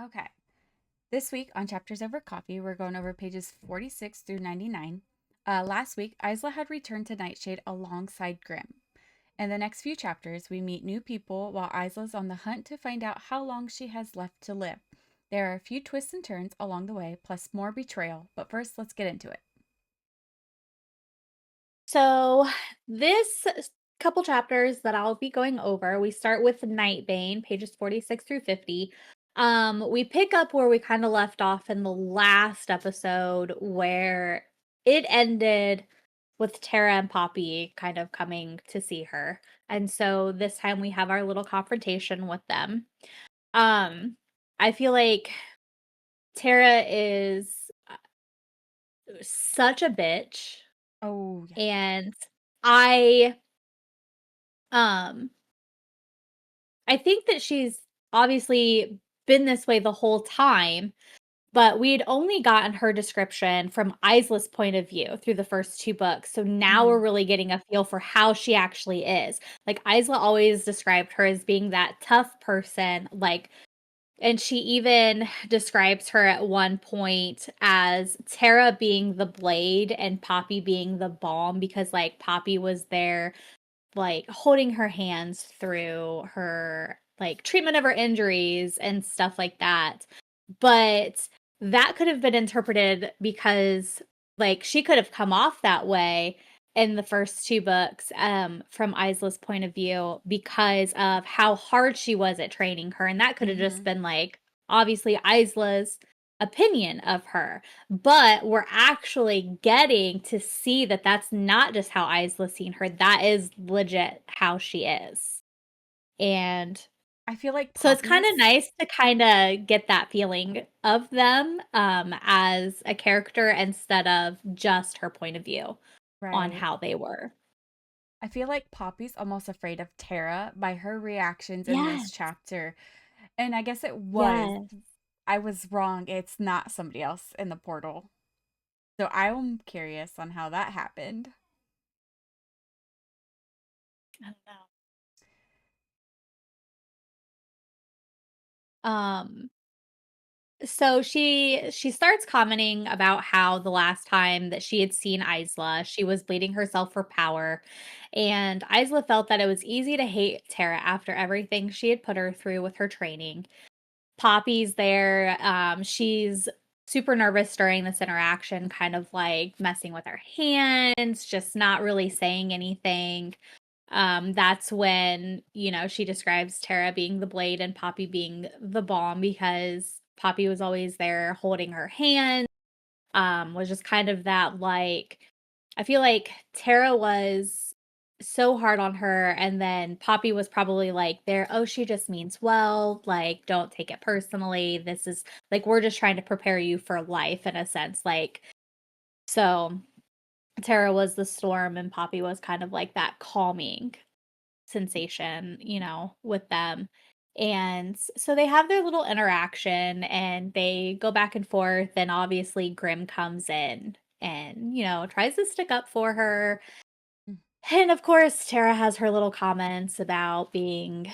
Okay. This week on Chapters Over Coffee, we're going over pages 46 through 99. Last week, Isla had returned to Nightshade alongside Grim. In the next few chapters, we meet new people while Isla's on the hunt to find out how long she has left to live. There are a few twists and turns along the way, plus more betrayal, but first, let's get into it. So, this couple chapters that I'll be going over, we start with Nightbane, pages 46 through 50. We pick up where we kind of left off in the last episode where it ended with Tara and Poppy kind of coming to see her. And so this time we have our little confrontation with them. Um, I feel like Tara is such a bitch, Oh, yes. and I um I think that she's obviously been this way the whole time, but we'd only gotten her description from Isla's point of view through the first 2 books, so now we're Mhm. really getting a feel for how she actually is. Like, Isla always described her as being that tough person, like, and she even describes her at one point as Tara being the blade and Poppy being the balm because, like, Poppy was there like holding her hands through her like treatment of her injuries and stuff like that. But that could have been interpreted because like she could have come off that way in the first 2 books from Isla's point of view because of how hard she was at training her. And that could have just Mhm. been like obviously Isla's opinion of her, but we're actually getting to see that that's not just how Isla's seen her, that is legit how she is. And I feel like so it's kinda Poppy's. nice to kinda get that feeling of them, as a character instead of just her point of view on Right. how they were. I feel like Poppy's almost afraid of Tara by her reactions in this Yes, chapter. And I guess it was. yes. I was wrong. It's not somebody else in the portal. So I'm curious on how that happened. I don't know. Um So she starts commenting about how the last time that she had seen Isla, she was bleeding herself for power, and Isla felt that it was easy to hate Tara after everything she had put her through with her training. Poppy's there, she's super nervous during this interaction, kind of like messing with her hands, just not really saying anything. That's when, she describes Tara being the blade and Poppy being the bomb because Poppy was always there holding her hand. Was just kind of that like I feel like Tara was so hard on her and then Poppy was probably like there, oh, she just means well, like don't take it personally. This is like we're just trying to prepare you for life in a sense. Like so Tara was the storm and Poppy was kind of like that calming sensation, with them. And so they have their little interaction and they go back and forth. And obviously, Grim comes in and, tries to stick up for her. Mm. And of course, Tara has her little comments about being,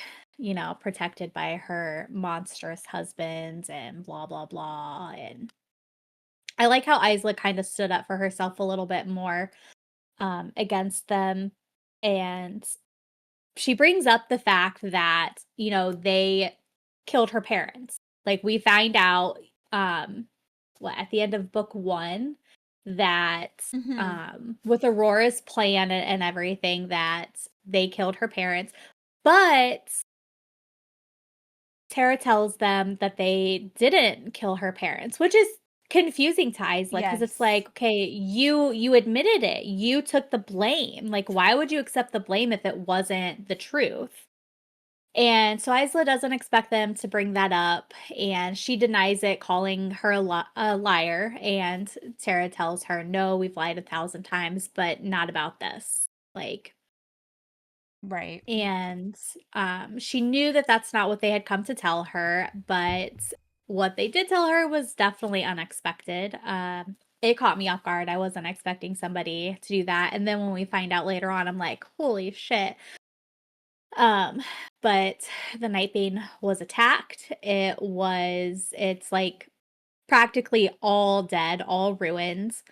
protected by her monstrous husband and blah, blah, blah. And I like how Isla kind of stood up for herself a little bit more against them. And she brings up the fact that, they killed her parents. Like, we find out, at the end of book 1 that, Hmm. with Aurora's plan and everything that they killed her parents, but Tara tells them that they didn't kill her parents, which is confusing to Isla because it's Yes. like, okay, you admitted it. You took the blame. Like, why would you accept the blame if it wasn't the truth? And so Isla doesn't expect them to bring that up, and she denies it, calling her a liar. And Tara tells her, "No, we've lied 1,000 times, but not about this." Like, Right. and she knew that that's not what they had come to tell her, but what they did tell her was definitely unexpected. It caught me off guard. I wasn't expecting somebody to do that, and then when we find out later on, I'm like, "Holy shit!" Um, but the Night Bane was attacked. It's like practically all dead, all ruins.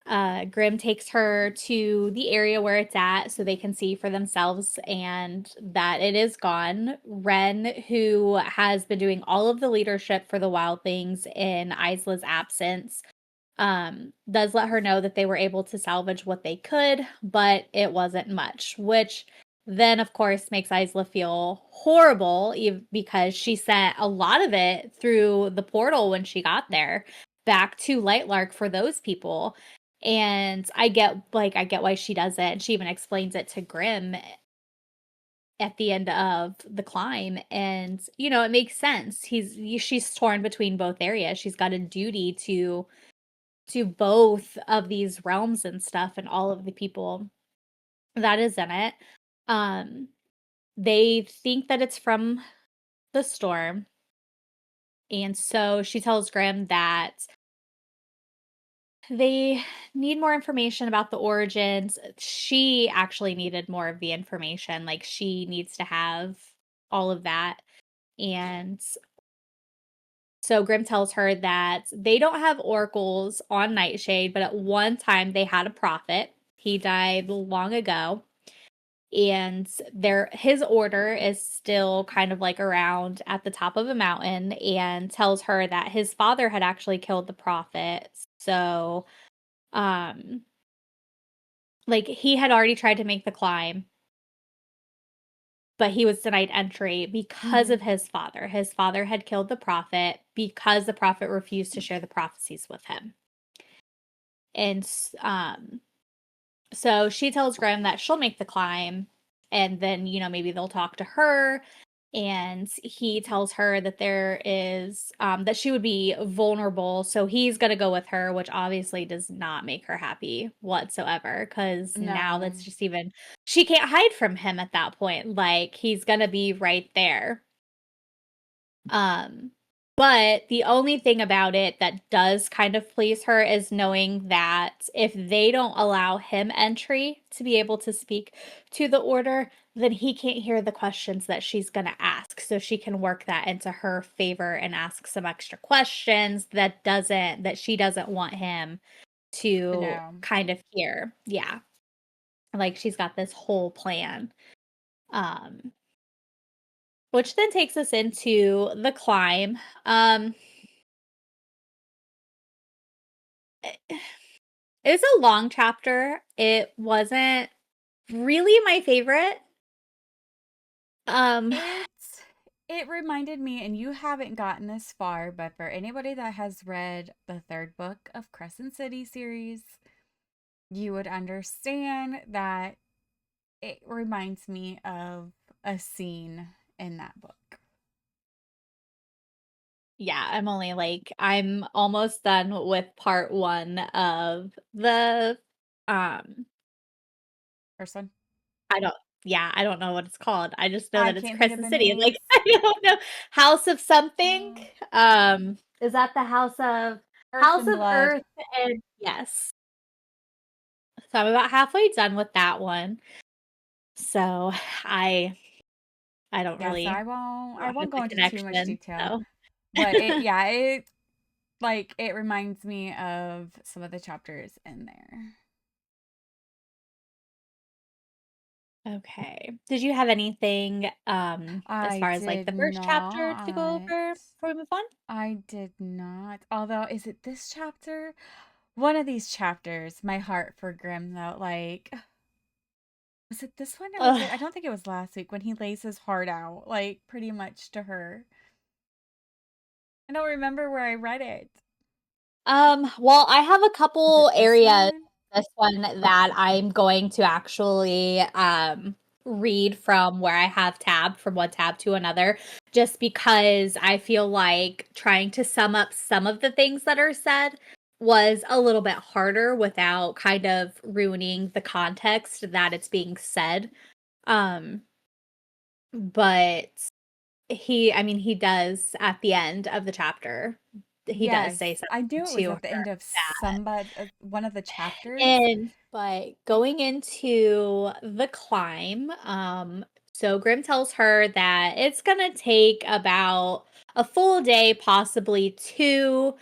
Grim takes her to the area where it's at so they can see for themselves and that it is gone. Ren, who has been doing all of the leadership for the Wild Things in Isla's absence, does let her know that they were able to salvage what they could, but it wasn't much, which then, of course, makes Isla feel horrible because she sent a lot of it through the portal when she got there back to Lightlark for those people. And I get why she does it. And she even explains it to Grim at the end of the climb. And, it makes sense. She's torn between both areas. She's got a duty to both of these realms and stuff and all of the people that is in it. Um, they think that it's from the storm. And so she tells Grim that they need more information about the origins. She actually needed more of the information. Like she needs to have all of that. And so Grim tells her that they don't have oracles on Nightshade, but at one time they had a prophet. He died long ago. And his order is still kind of like around at the top of a mountain and tells her that his father had actually killed the prophet. So, um, like he had already tried to make the climb, but he was denied entry because Mm-hmm. of his father. His father had killed the prophet because the prophet refused to share the prophecies with him. And so she tells Graham that she'll make the climb and then, maybe they'll talk to her. And he tells her that there is, that she would be vulnerable. So he's going to go with her, which obviously does not make her happy whatsoever. Cause now No. that's just she can't hide from him at that point. Like he's going to be right there. Um, but the only thing about it that does kind of please her is knowing that if they don't allow him entry to be able to speak to the order, then he can't hear the questions that she's going to ask. So she can work that into her favor and ask some extra questions that she doesn't want him to No. kind of hear. Yeah. Like she's got this whole plan. Um which then takes us into the climb. It's a long chapter. It wasn't really my favorite. Um, It it reminded me, and you haven't gotten this far, but for anybody that has read the third book of Crescent City series, you would understand that it reminds me of a scene in that book. yeah, I'm almost done with part 1 of the, um, First one. I don't yeah, I don't know what it's called. I just know I that it's can't think of Crescent the City. Like, names. I don't know. House of something? Oh, Is that the Earth House and of Blood. Earth and yes. So I'm about halfway done with that one. So I Yeah, so I I don't have won't go the into too much connection, detail. so But it like it reminds me of some of the chapters in there. Okay. Did you have anything, as I far as, like, did the first chapter to go not. over before we move on? I did not. Although, is it this chapter? One of these chapters, my heart for Grim though, like was it this one or was Ugh. it? I don't think it was last week when he lays his heart out, like pretty much to her. I don't remember where I read it. Well, I have a Was couple it this areas one? this one that I'm going to actually, read from where I have tabbed from one tab to another, just because I feel like trying to sum up some of the things that are said was a little bit harder without kind of ruining the context that it's being said. Um, but he does at the end of the chapter, he does say Yes, I something knew it was to at the her end of that somebody one of the chapters. but going into the climb, So Grim tells her that it's gonna take about a full day, possibly two,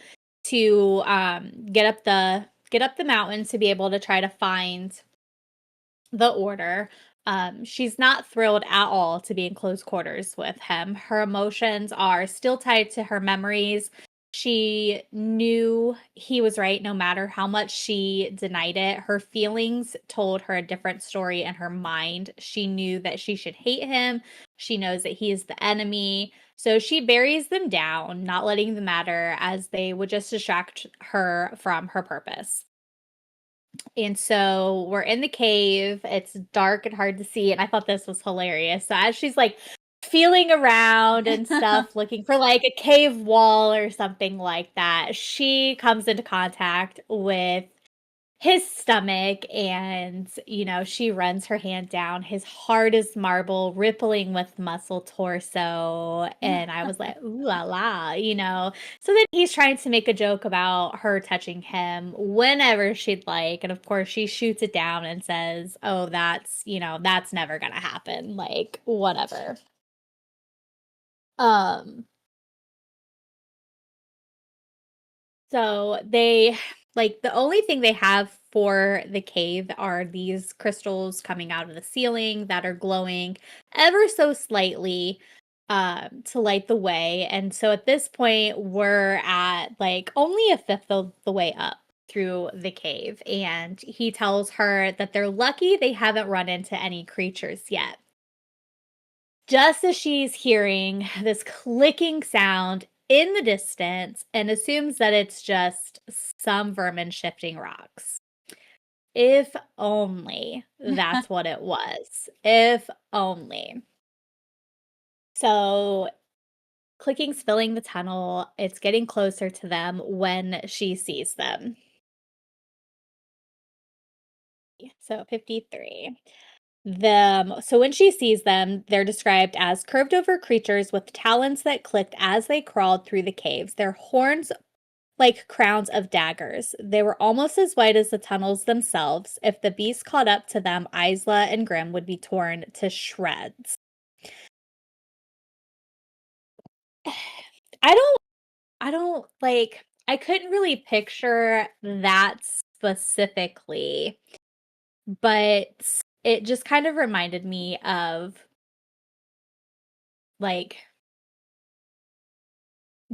to get up the mountain to be able to try to find the order. She's not thrilled at all to be in close quarters with him. Her emotions are still tied to her memories. She knew he was right no matter how much she denied it. Her feelings told her a different story in her mind. She knew that she should hate him. She knows that he is the enemy. So she buries them down, not letting them matter, as they would just distract her from her purpose. And so we're in the cave. It's dark and hard to see. And I thought this was hilarious. So as she's like feeling around and stuff, looking for like a cave wall or something like that, she comes into contact with his stomach, and she runs her hand down his hard as marble, rippling with muscle torso, and I was like, ooh la la. So then he's trying to make a joke about her touching him whenever she'd like, and of course she shoots it down and says, oh, that's never gonna happen, like whatever. um So they like the only thing they have for the cave are these crystals coming out of the ceiling that are glowing ever so slightly to light the way. And so at this point we're at like only a fifth of the way up through the cave, and he tells her that they're lucky they haven't run into any creatures yet. Just as she's hearing this clicking sound in the distance and assumes that it's just some vermin shifting rocks. If only that's what it was. If only. So, clicking's filling the tunnel. It's getting closer to them when she sees them. So, 53. So when she sees them, they're described as curved over creatures with talons that clicked as they crawled through the caves. Their horns like crowns of daggers. They were almost as wide as the tunnels themselves. If the beast caught up to them, Isla and Grim would be torn to shreds. I don't I couldn't really picture that specifically, but it just kind of reminded me of like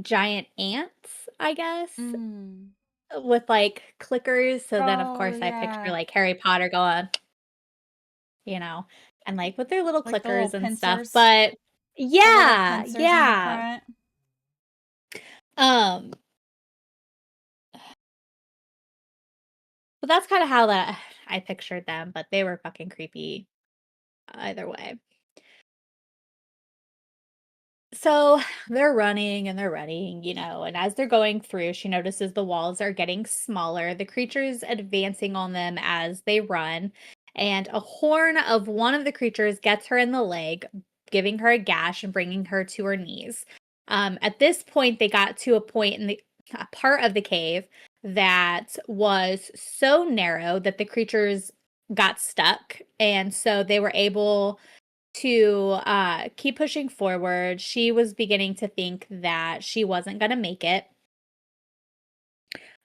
giant ants, I guess, Mm. with like clickers. So then, of Oh, course, I picture yeah. like Harry Potter going, you know, and like with their little Like the little clickers and stuff. pincers, But the little yeah, pincers in the yeah. front. Um, but that's kind of how that I pictured them, but they were fucking creepy either way. So they're running and they're running, and as they're going through, she notices the walls are getting smaller, the creatures advancing on them as they run, and a horn of one of the creatures gets her in the leg, giving her a gash and bringing her to her knees. At this point, they got to a part of the cave that was so narrow that the creatures got stuck, and so they were able to keep pushing forward. She was beginning to think that she wasn't going to make it.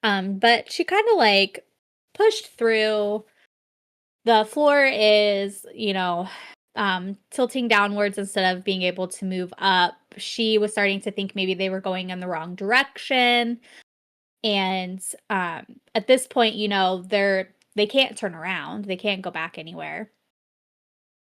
But she kind of like pushed through. The floor is, tilting downwards instead of being able to move up. She was starting to think maybe they were going in the wrong direction. And at this point, they can't turn around. They can't go back anywhere.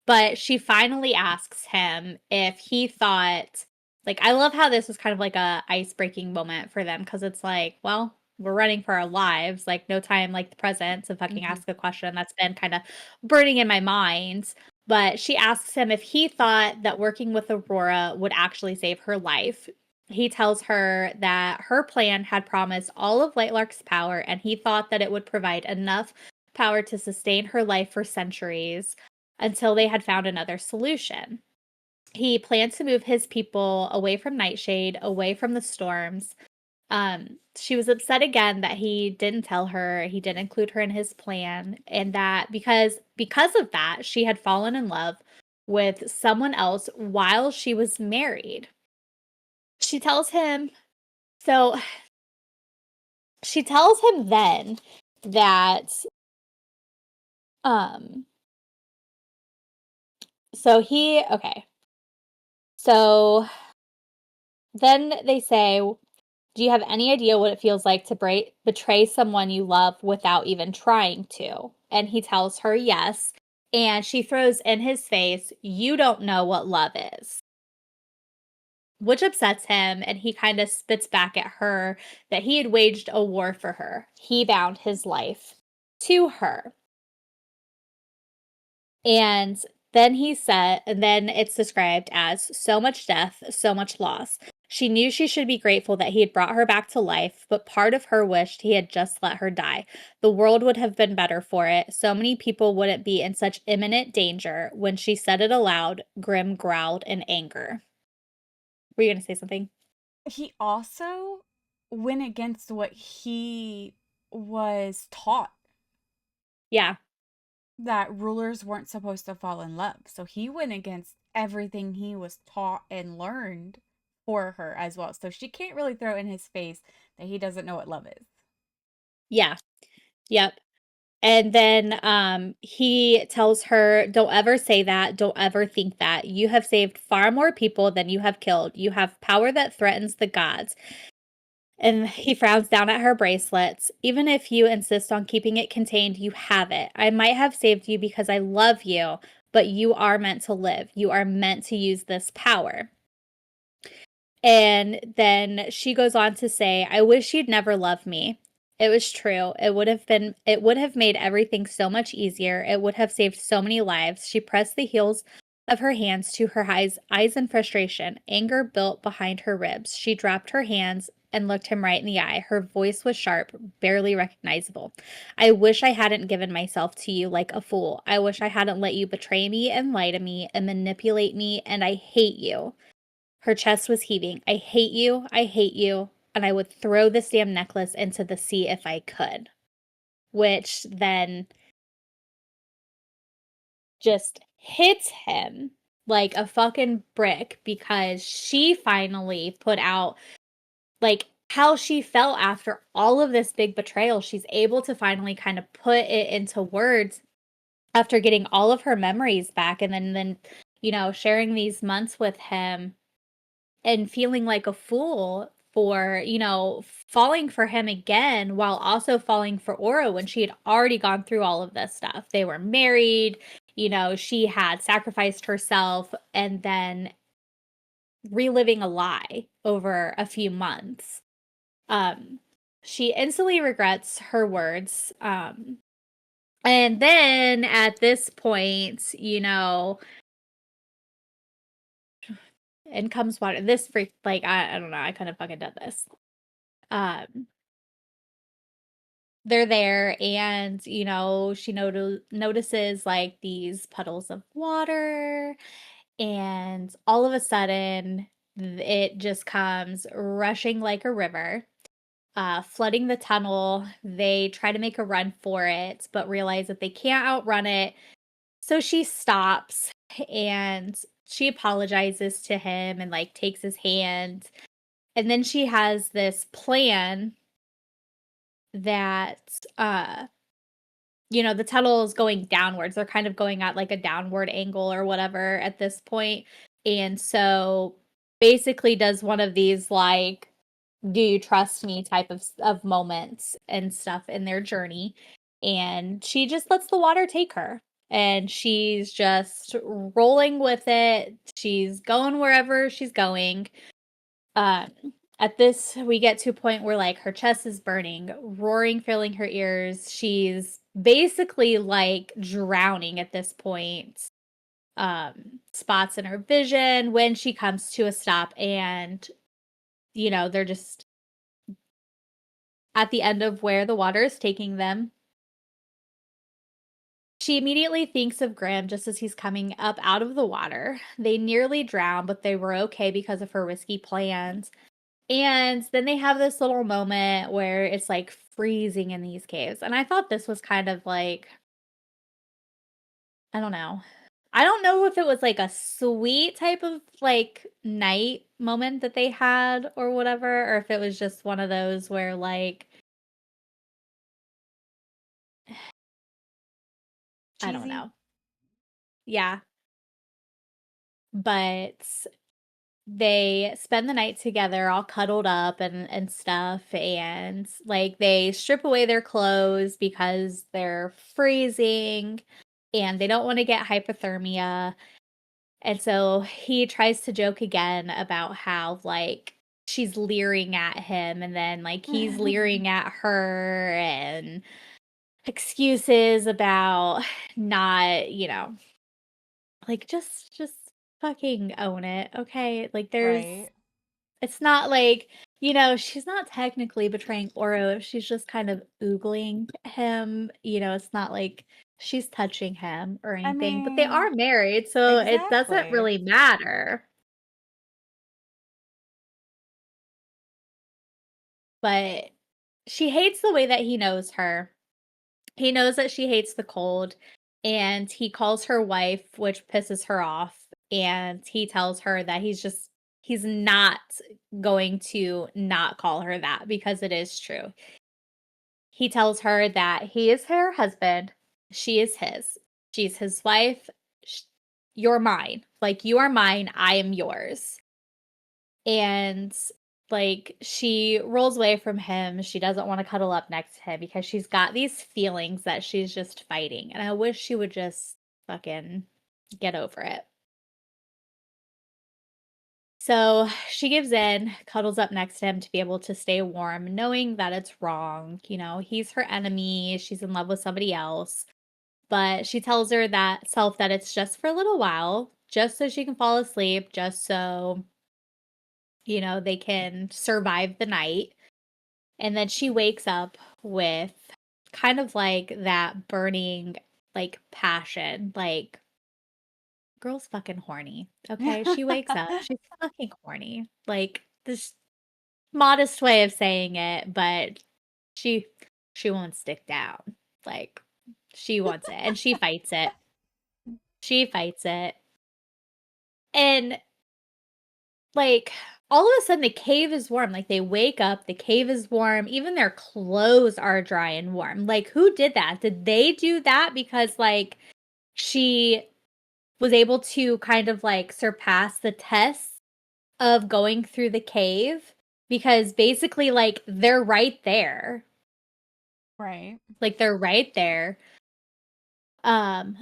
But she finally asks him if he thought like, I love how this was kind of like a ice-breaking moment for them, because it's like, well, we're running for our lives, like, no time like the present to fucking Mhm. ask a question that's been kinda burning in my mind. But she asks him if he thought that working with Aurora would actually save her life. He tells her that her plan had promised all of Lightlark's power, and he thought that it would provide enough power to sustain her life for centuries until they had found another solution. He planned to move his people away from Nightshade, away from the storms. She was upset again that he didn't tell her, he didn't include her in his plan, and that because of that, she had fallen in love with someone else while she was married. She tells him so she tells him then that, um so he okay. So then they say, "Do you have any idea what it feels like to betray someone you love without even trying to?" And he tells her yes, and she throws in his face, "You don't know what love is." Which upsets him, and he kinda spits back at her that he had waged a war for her. He bound his life to her. And then it's described as so much death, so much loss. She knew she should be grateful that he had brought her back to life, but part of her wished he had just let her die. The world would have been better for it. So many people wouldn't be in such imminent danger. When she said it aloud, Grim growled in anger. Were you going to say something? He also went against what he was taught, Yeah. that rulers weren't supposed to fall in love. So he went against everything he was taught and learned for her as well. So she can't really throw in his face that he doesn't know what love is. Yeah. Yep. And then he tells her, "Don't ever say that. Don't ever think that. You have saved far more people than you have killed. You have power that threatens the gods." And he frowns down at her bracelets. "Even if you insist on keeping it contained, you have it. I might have saved you because I love you, but you are meant to live. You are meant to use this power." And then she goes on to say, "I wish you'd never loved me." It was true. It would have made everything so much easier. It would have saved so many lives. She pressed the heels of her hands to her eyes in frustration. Anger built behind her ribs. She dropped her hands and looked him right in the eye. Her voice was sharp, barely recognizable. "I wish I hadn't given myself to you like a fool. I wish I hadn't let you betray me and lie to me and manipulate me, and I hate you." Her chest was heaving. I hate you, and I would throw this damn necklace into the sea if I could." Which then just hits him like a fucking brick because she finally put out, like, how she felt after all of this big betrayal. She's able to finally kind of put it into words after getting all of her memories back, and then sharing these months with him and feeling like a fool for, falling for him again while also falling for Aura when she had already gone through all of this stuff. They were married, she had sacrificed herself and then reliving a lie over a few months. Um, she instantly regrets her words. And then at this point, in comes water. This freak, like, I don't know, I kind of fucking did this. Um, they're there and, she notices, like, these puddles of water, and all of a sudden, it just comes rushing like a river, flooding the tunnel. They try to make a run for it, but realize that they can't outrun it, so she stops, and she apologizes to him and, like, takes his hand, and then she has this plan that, the tunnel is going downwards. They're kind of going at like a downward angle or whatever at this point. And so basically does one of these like, "Do you trust me?" type of moments and stuff in their journey. And she just lets the water take her. And she's just rolling with it. She's going wherever she's going. Um, at this, we get to a point where, like, her chest is burning, roaring, filling her ears. She's basically, like, drowning at this point. Spots in her vision when she comes to a stop, and, they're just at the end of where the water is taking them. She immediately thinks of Graham just as he's coming up out of the water. They nearly drown, but they were okay because of her risky plans. And then they have this little moment where it's, like, freezing in these caves, and I thought this was kind of like, I don't know. I don't know if it was, like, a sweet type of, like, night moment that they had or whatever, or if it was just one of those where, like, I don't Cheesy? know. Yeah, but they spend the night together all cuddled up and stuff, and, like, they strip away their clothes because they're freezing, and they don't wanna get hypothermia, and so he tries to joke again about how, like, she's leering at him, and then, like, he's leering at her, and excuses about not, like, just fucking own it, okay? Like, Right. it's not like, she's not technically betraying Oro if she's just kind of oogling him, it's not like she's touching him or I anything, but they are mean, married, so it doesn't exactly. really matter. But she hates the way that he knows her. He knows that she hates the cold, and he calls her wife, which pisses her off, and he tells her that he's not going to not call her that because it is true. He tells her that he is her husband, she is his. She's his wife. sh- You're mine. Like, you are mine, I am yours. And, like, she rolls away from him. She doesn't wanna cuddle up next to him because she's got these feelings that she's just fighting, and I wish she would just fucking get over it. So, she gives in, cuddles up next to him to be able to stay warm, knowing that it's wrong, he's her enemy, she's in love with somebody else, but she tells her that self that it's just for a little while, just so she can fall asleep, just so, they can survive the night. And then she wakes up with kind of like that burning, like, passion. Like, girl's fucking horny. Okay. She wakes up. She's fucking horny. Like, this modest way of saying it, but she she won't stick down. Like, she wants it and she fights it. She fights it. And, like, all of a sudden, the cave is warm, like, they wake up, the cave is warm, even their clothes are dry and warm. Like, who did that? Did they do that because, like, she was able to kind of, like, surpass the tests of going through the cave? Because basically, like, they're right there. Right. Like, they're right there. Um,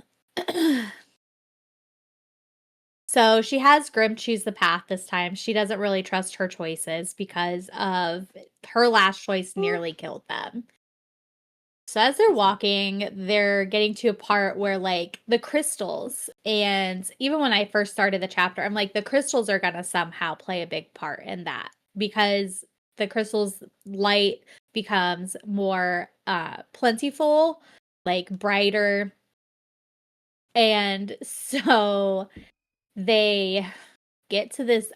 so she has Grim choose the path this time. She doesn't really trust her choices because of her last choice Ooh, nearly killed them. So as they're walking, they're getting to a part where, like, the crystals, and even when I first started the chapter, I'm like, the crystals are gonna somehow play a big part in that because the crystals light becomes more plentiful, like brighter. And so they get to this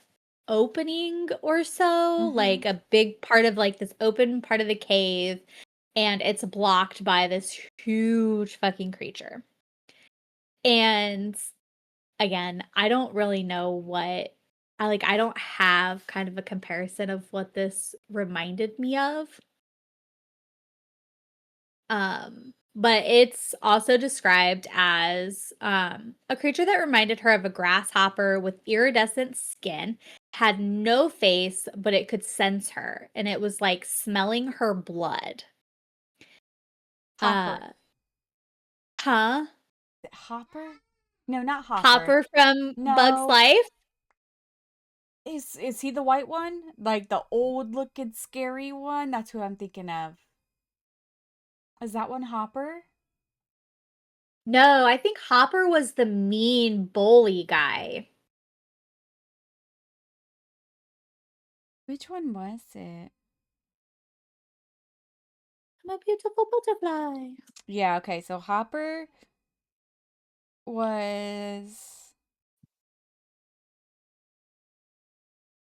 opening or so, mhm. like a big part of, like, this open part of the cave, and it's blocked by this huge fucking creature. And again, I don't really know what I don't have kind of a comparison of what this reminded me of. But it's also described as a creature that reminded her of a grasshopper with iridescent skin, had no face, but it could sense her, and it was like smelling her blood. Hopper. Uh, huh? Is it Hopper? No, not Hopper. Hopper from Bug's No. Life? Is he the white one? Like the old looking scary one? That's who I'm thinking of. Is that one Hopper? No, I think Hopper was the mean bully guy. Which one was it? I'm a beautiful butterfly. Yeah, okay. So Hopper was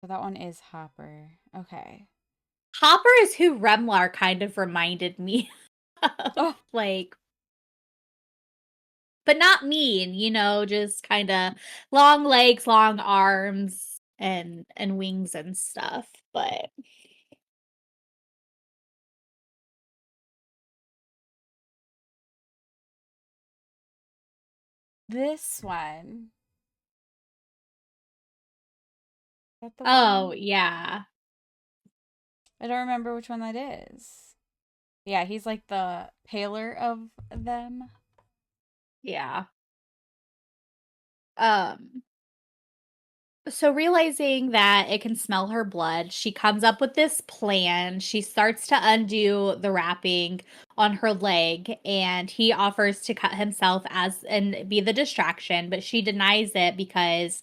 so that one is Hopper. Okay. Hopper is who Remlar kind of reminded me of. Oh, Like, but not mean, just kinda long legs, long arms, and wings and stuff, but This one. Is that the oh, one? yeah. I don't remember which one that is. Yeah, he's like the paler of them. Yeah. Um, so realizing that it can smell her blood, she comes up with this plan. She starts to undo the wrapping on her leg, and he offers to cut himself as and be the distraction, but she denies it because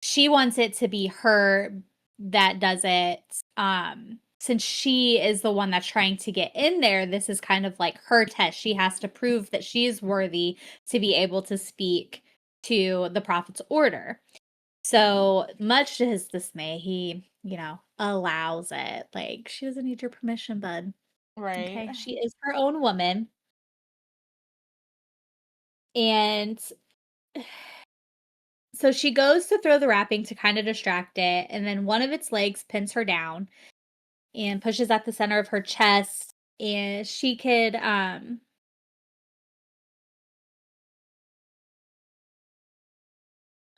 she wants it to be her that does it. Since she is the one that's trying to get in there, this is kind of like her test. She has to prove that she is worthy to be able to speak to the prophet's order. So, much to his dismay, he, allows it. Like, she doesn't need your permission, bud. Right. Okay. She is her own woman. And so she goes to throw the wrapping to kind of distract it. And then one of its legs pins her down and pushes at the center of her chest. And she could,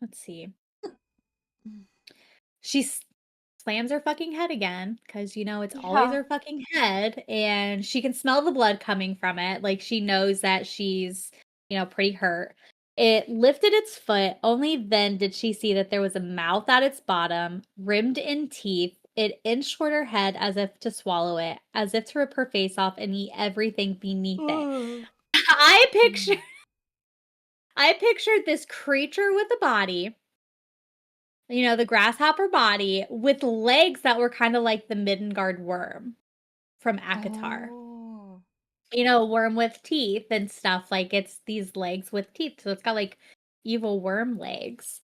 let's see. She slams her fucking head again because it's always Yeah. her fucking head, and she can smell the blood coming from it. Like, she knows that she's, pretty hurt. It lifted its foot. Only then did she see that there was a mouth at its bottom, rimmed in teeth. It inched toward her head as if to swallow it, as if to rip her face off and eat everything beneath it. Ooh. I picture I pictured this creature with a body, the grasshopper body with legs that were kind of like the Midgard worm from Akatar. Oh. A worm with teeth and stuff. Like, it's these legs with teeth. So it's got like evil worm legs.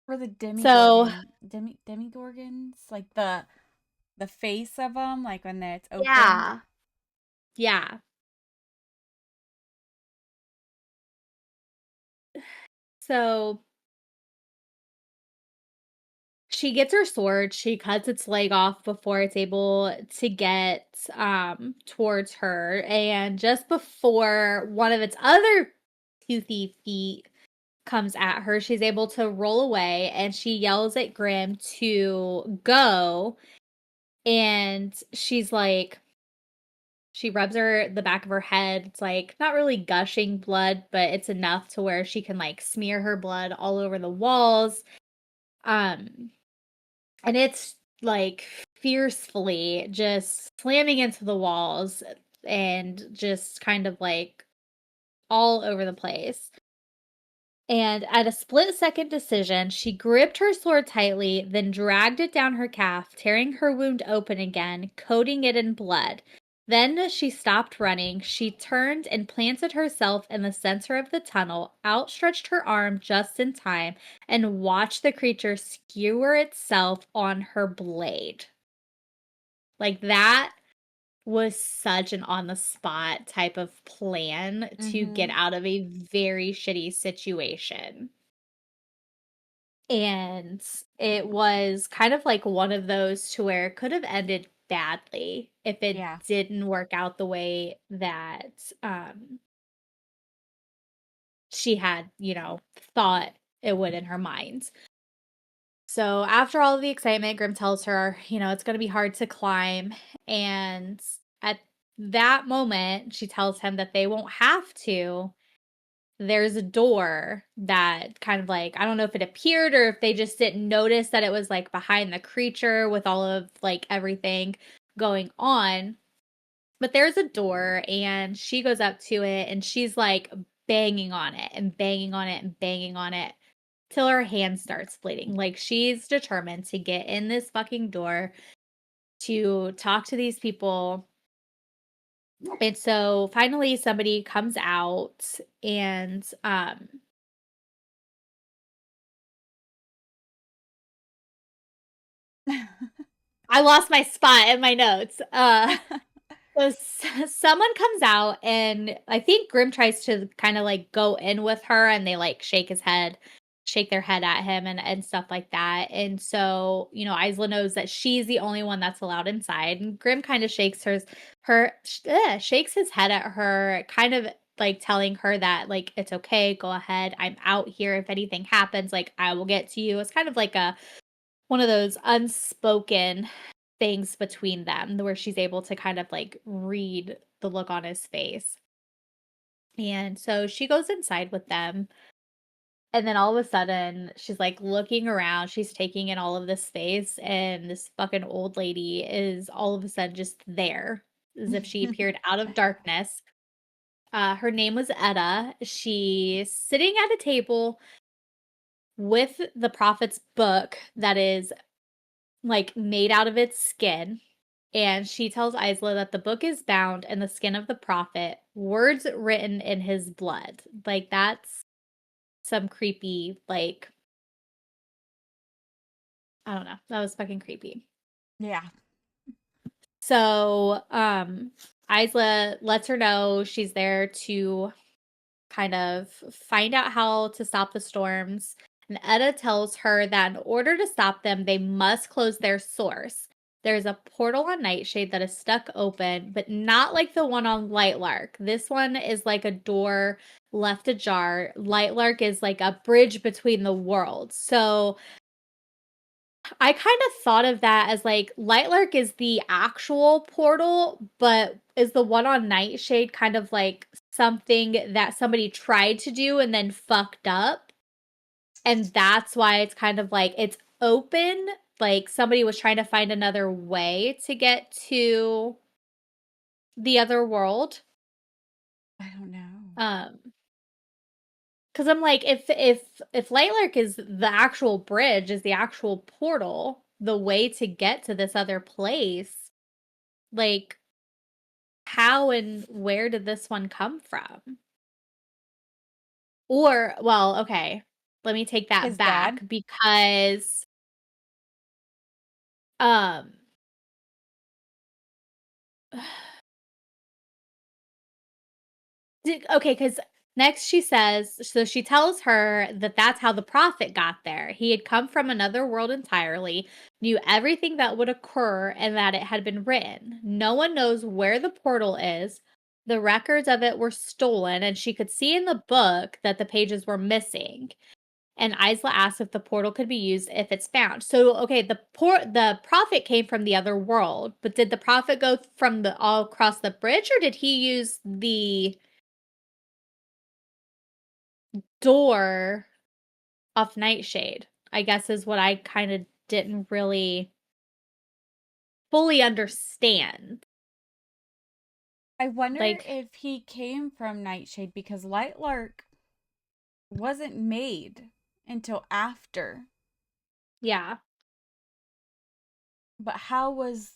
For the So, demigorgons, like the face of them, like when it's opened. yeah. Yeah. So she gets her sword, she cuts its leg off before it's able to get towards her, and just before one of its other toothy feet comes at her, she's able to roll away, and she yells at Grim to go, and she rubs the back of her head. It's like not really gushing blood, but it's enough to where she can like smear her blood all over the walls. Um and it's like fiercely just slamming into the walls and just kind of like all over the place. And at a split-second decision, she gripped her sword tightly, then dragged it down her calf, tearing her wound open again, coating it in blood. Then, as she stopped running, she turned and planted herself in the center of the tunnel, outstretched her arm just in time, and watched the creature skewer itself on her blade. Like, that was such an on the spot type of plan to get Mm-hmm. out of a very shitty situation. And it was kind of like one of those to where it could have ended badly if it Yeah. didn't work out the way that, she had, thought it would in her mind. So after all of the excitement, Grim tells her, it's gonna be hard to climb, and at that moment, she tells him that they won't have to. There's a door that kind of like, I don't know if it appeared or if they just didn't notice that it was like behind the creature with all of like everything going on. But there's a door, and she goes up to it, and she's like banging on it and banging on it and banging on it till her hand starts bleeding. Like, she's determined to get in this fucking door to talk to these people. And so finally somebody comes out, and I lost my spot in my notes. So someone comes out, and I think Grim tries to kind of like go in with her, and they like shake their head at him and stuff like that. And so, Isla knows that she's the only one that's allowed inside. And Grim kind of shakes his head at her, kind of like telling her that like it's okay, go ahead. I'm out here. If anything happens, like I will get to you. It's kind of like a one of those unspoken things between them where she's able to kind of like read the look on his face. And so she goes inside with them. And then all of a sudden, she's like looking around. She's taking in all of this space. And this fucking old lady is all of a sudden just there, as if she appeared out of darkness. Her name was Etta. She's sitting at a table with the prophet's book that is like made out of its skin. And she tells Isla that the book is bound in the skin of the prophet, words written in his blood. Like that's some creepy, like, I don't know. That was fucking creepy. Yeah. So, Isla lets her know she's there to kind of find out how to stop the storms. And Etta tells her that in order to stop them, they must close their source. There's a portal on Nightshade that is stuck open, but not like the one on Lightlark. This one is like a door left ajar. Lightlark is like a bridge between the worlds. So I kind of thought of that as like Lightlark is the actual portal, but is the one on Nightshade kind of like something that somebody tried to do and then fucked up? And that's why it's kind of like it's open, like somebody was trying to find another way to get to the other world. I don't know. Um because I'm like, if Lightlark is the actual bridge, is the actual portal, the way to get to this other place, like how and where did this one come from? Or, well, okay, let me take that His dad? back because um okay, because next she says, so she tells her that that's how the prophet got there. He had come from another world entirely, knew everything that would occur, and that it had been written. No one knows where the portal is. The records of it were stolen, and she could see in the book that the pages were missing. And Isla asks if the portal could be used if it's found. So, okay, the prophet came from the other world, but did the prophet go from the all across the bridge, or did he use the door off Nightshade? I guess is what I kind of didn't really fully understand. I wonder Like, if he came from Nightshade because Lightlark wasn't made until after. yeah. But how was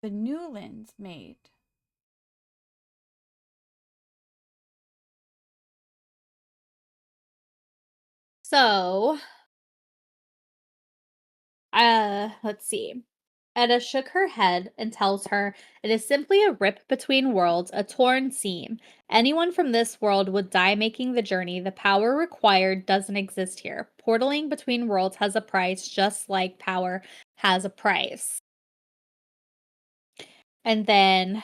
the Newlands made? So, let's see. Edda shook her head and tells her it is simply a rip between worlds, a torn seam. Anyone from this world would die making the journey. The power required doesn't exist here. Portaling between worlds has a price, just like power has a price. And then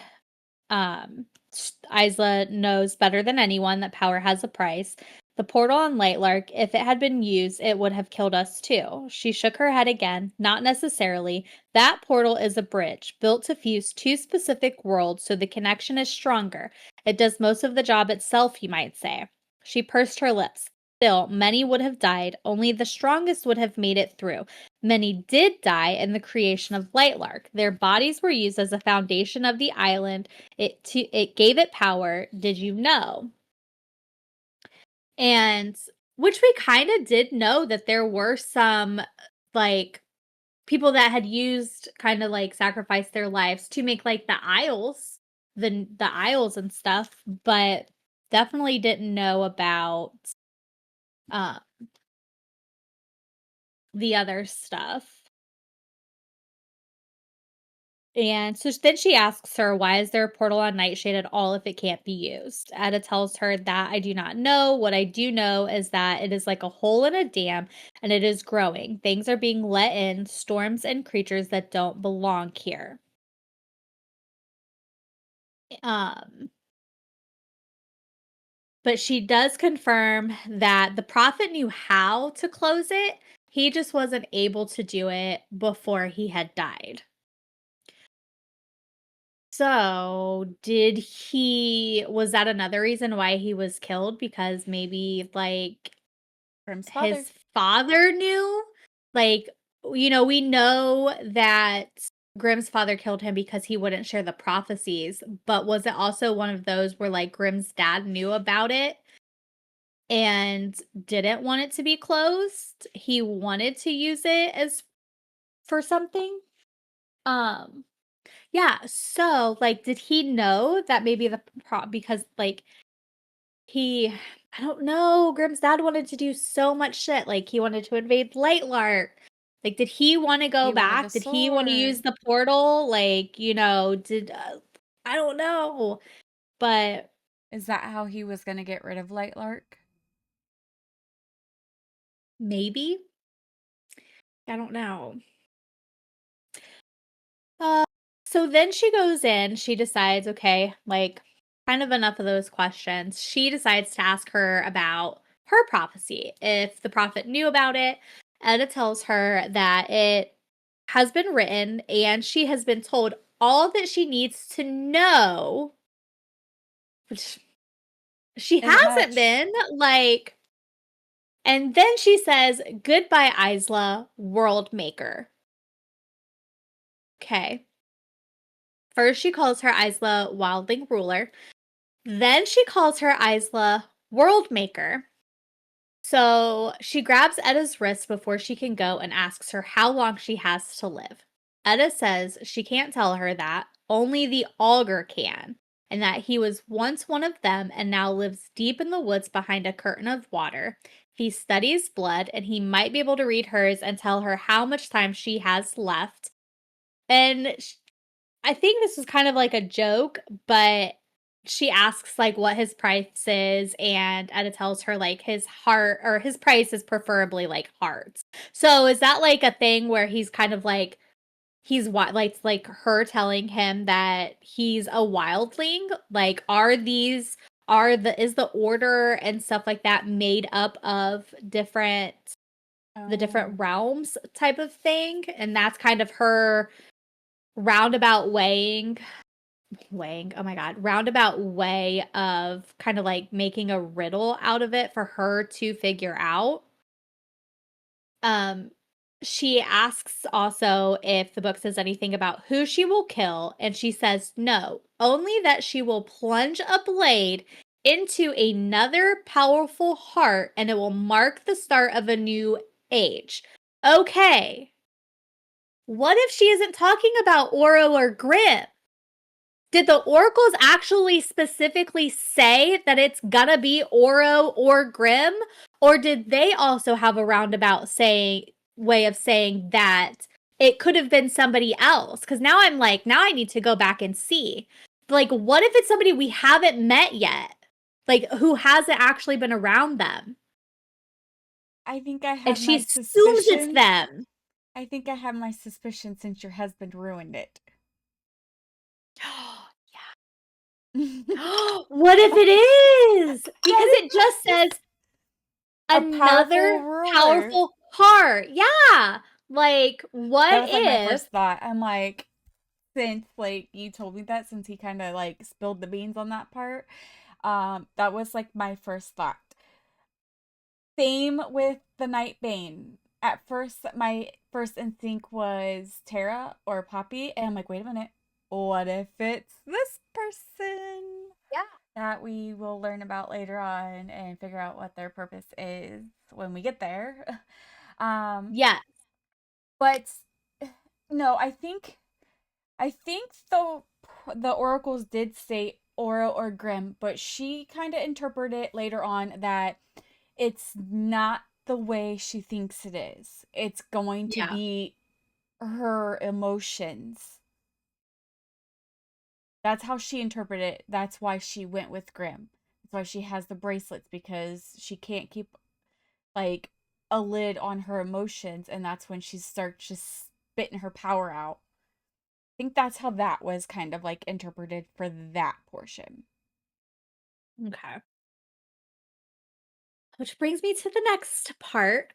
Isla knows better than anyone that power has a price. The portal on Lightlark, if it had been used, it would have killed us too. She shook her head again. Not necessarily. That portal is a bridge, built to fuse two specific worlds so the connection is stronger. It does most of the job itself, you might say. She pursed her lips. Still, many would have died. Only the strongest would have made it through. Many did die in the creation of Lightlark. Their bodies were used as a foundation of the island. It gave it power. Did you know? And which we kind of did know that there were some like people that had used kind of like sacrificed their lives to make like the isles, the isles and stuff, but definitely didn't know about uh the other stuff. And so then she asks her, why is there a portal on Nightshade at all if it can't be used? Etta tells her that I do not know. What I do know is that it is like a hole in a dam and it is growing. Things are being let in, storms and creatures that don't belong here. Um, but she does confirm that the prophet knew how to close it. He just wasn't able to do it before he had died. So, was that another reason why he was killed? Because maybe, like, Grimm's father. his father knew? Like, we know that Grimm's father killed him because he wouldn't share the prophecies, but was it also one of those where, like, Grimm's dad knew about it and didn't want it to be closed? He wanted to use it as for something? Um Yeah, so, like, did he know that maybe because, like, he I don't know, Grimm's dad wanted to do so much shit, like, he wanted to invade Lightlark. Like, did he wanna go He wanted the back? Did he wanna use sword. the portal? Like, I don't know, but Is that how he was going to get rid of Lightlark? maybe? I don't know. Uh, so then she goes in, she decides, okay, like, kind of enough of those questions. She decides to ask her about her prophecy. If the prophet knew about it, Edda tells her that it has been written and she has been told all that she needs to know, which she Ain't hasn't much. been. Like, and then she says, goodbye, Isla, world maker. Okay. First, she calls her Isla wildling ruler. Then she calls her Isla World Maker. So she grabs Edda's wrist before she can go and asks her how long she has to live. Edda says she can't tell her that, only the augur can, and that he was once one of them and now lives deep in the woods behind a curtain of water. He studies blood and he might be able to read hers and tell her how much time she has left. And I think this was kind of like a joke, but she asks like what his price is, and Etta tells her like his heart or his price is preferably like hearts. So is that like a thing where he's kind of like he's what like her telling him that he's a wildling? Like is the order and stuff like that made up of the Oh. different realms type of thing? And that's kind of her roundabout oh my god, roundabout way of kind of like making a riddle out of it for her to figure out. um she asks also if the book says anything about who she will kill, and she says no, only that she will plunge a blade into another powerful heart and it will mark the start of a new age. Okay, what if she isn't talking about Oro or Grimm? Did the oracles actually specifically say that it's gonna be Oro or Grimm? Or did they also have a roundabout way of saying that it could have been somebody else? Because now I'm like, now I need to go back and see. Like, what if it's somebody we haven't met yet? Like, who hasn't actually been around them? I think I And have she my assumes it's suspicions. them. I think I have my suspicions since your husband ruined it. What if it is? Because That it just is says a powerful another ruler. powerful heart. Yeah. Like, That what was like my if first thought. I'm like, since like you told me that, since he kind of like spilled the beans on that part, that was like my first thought. Same with the Nightbane. At first, my first instinct was Tara or Poppy, and I'm like, wait a minute, what if it's this person Yeah. that we will learn about later on and figure out what their purpose is when we get there? Um, Yeah. but no, I think the oracles did say Aura or Grim, but she kind of interpreted it later on that it's not the way she thinks it is. It's going to Yeah. be her emotions. That's how she interpreted it. That's why she went with Grimm. That's why she has the bracelets, because she can't keep like a lid on her emotions, and that's when she starts just spitting her power out. I think that's how that was kind of like interpreted for that portion. Okay. Which brings me to the next part.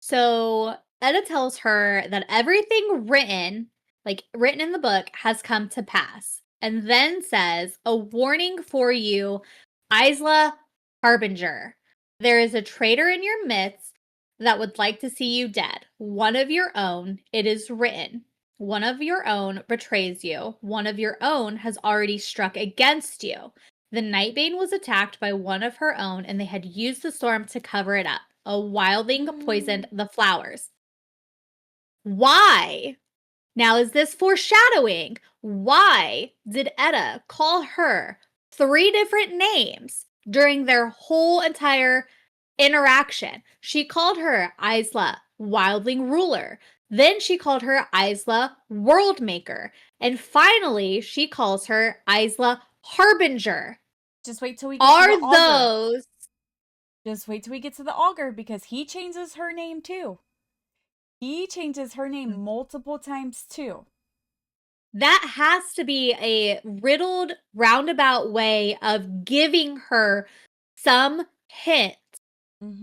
So Etta tells her that everything written, like written in the book, has come to pass. And then says, a warning for you, Isla Harbinger. There is a traitor in your midst that would like to see you dead. One of your own, it is written. One of your own betrays you. One of your own has already struck against you. The Nightbane was attacked by one of her own, and they had used the storm to cover it up. A wildling poisoned the flowers. Why? Now, is this foreshadowing? Why did Etta call her 3 different names during their whole entire interaction? She called her Isla, Wildling Ruler. Then she called her Isla, World Maker. And finally, she calls her Isla, Harbinger. Just wait till we get to the Are augur. those Just wait till we get to the augur, because he changes her name too. He changes her name multiple times too. that has to be a riddled roundabout way of giving her some hint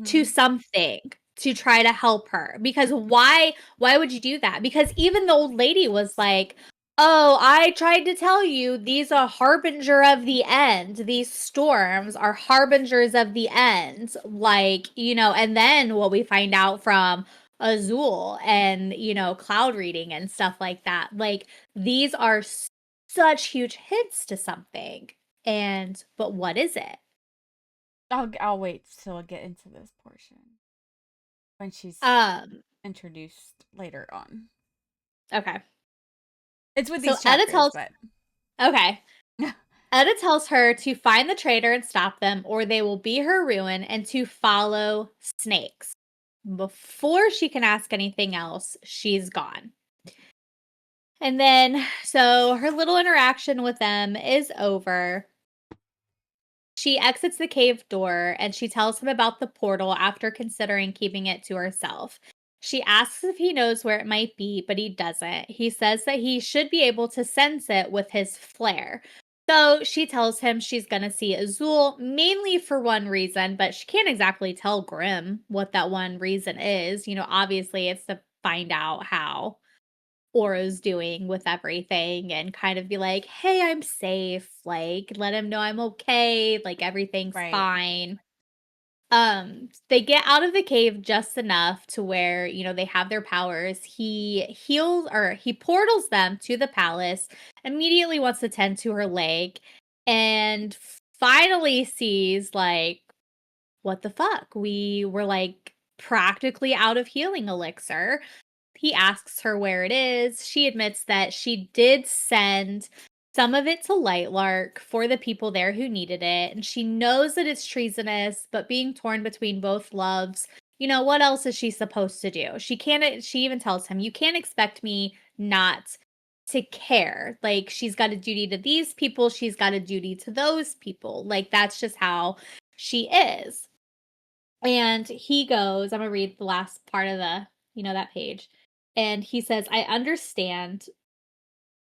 to Mm-hmm. something to try to help her, because why would you do that? Because even the old lady was like, oh, I tried to tell you, these are harbinger of the end, these storms are harbingers of the end, like, and then what we find out from Azul and cloud reading and stuff like that, like, these are such huge hints to something. And but what is it? I'll wait till I get into this portion when she's um introduced later on. okay. It's with So these chapters, but Okay. Etta tells her to find the traitor and stop them, or they will be her ruin, and to follow snakes. Before she can ask anything else, she's gone. And then, so her little interaction with them is over. She exits the cave door and she tells him about the portal after considering keeping it to herself. She asks if he knows where it might be, but he doesn't. He says that he should be able to sense it with his flare. So she tells him she's going to see Azul mainly for one reason, but she can't exactly tell Grimm what that one reason is. Obviously it's to find out how Aura's doing with everything and kind of be like, "Hey, I'm safe." Like, let him know I'm okay, like everything's right. fine. They get out of the cave just enough to where, they have their powers. He portals them to the palace, immediately wants to tend to her leg, and finally sees like, what the fuck? We were like practically out of healing elixir. He asks her where it is. She admits that she did send some of it to Lightlark for the people there who needed it. And she knows that it's treasonous, but being torn between both loves, what else is she supposed to do? She even tells him, you can't expect me not to care. Like, she's got a duty to these people, she's got a duty to those people. Like, that's just how she is. And he goes, I'm gonna read the last part of that page. And he says, I understand,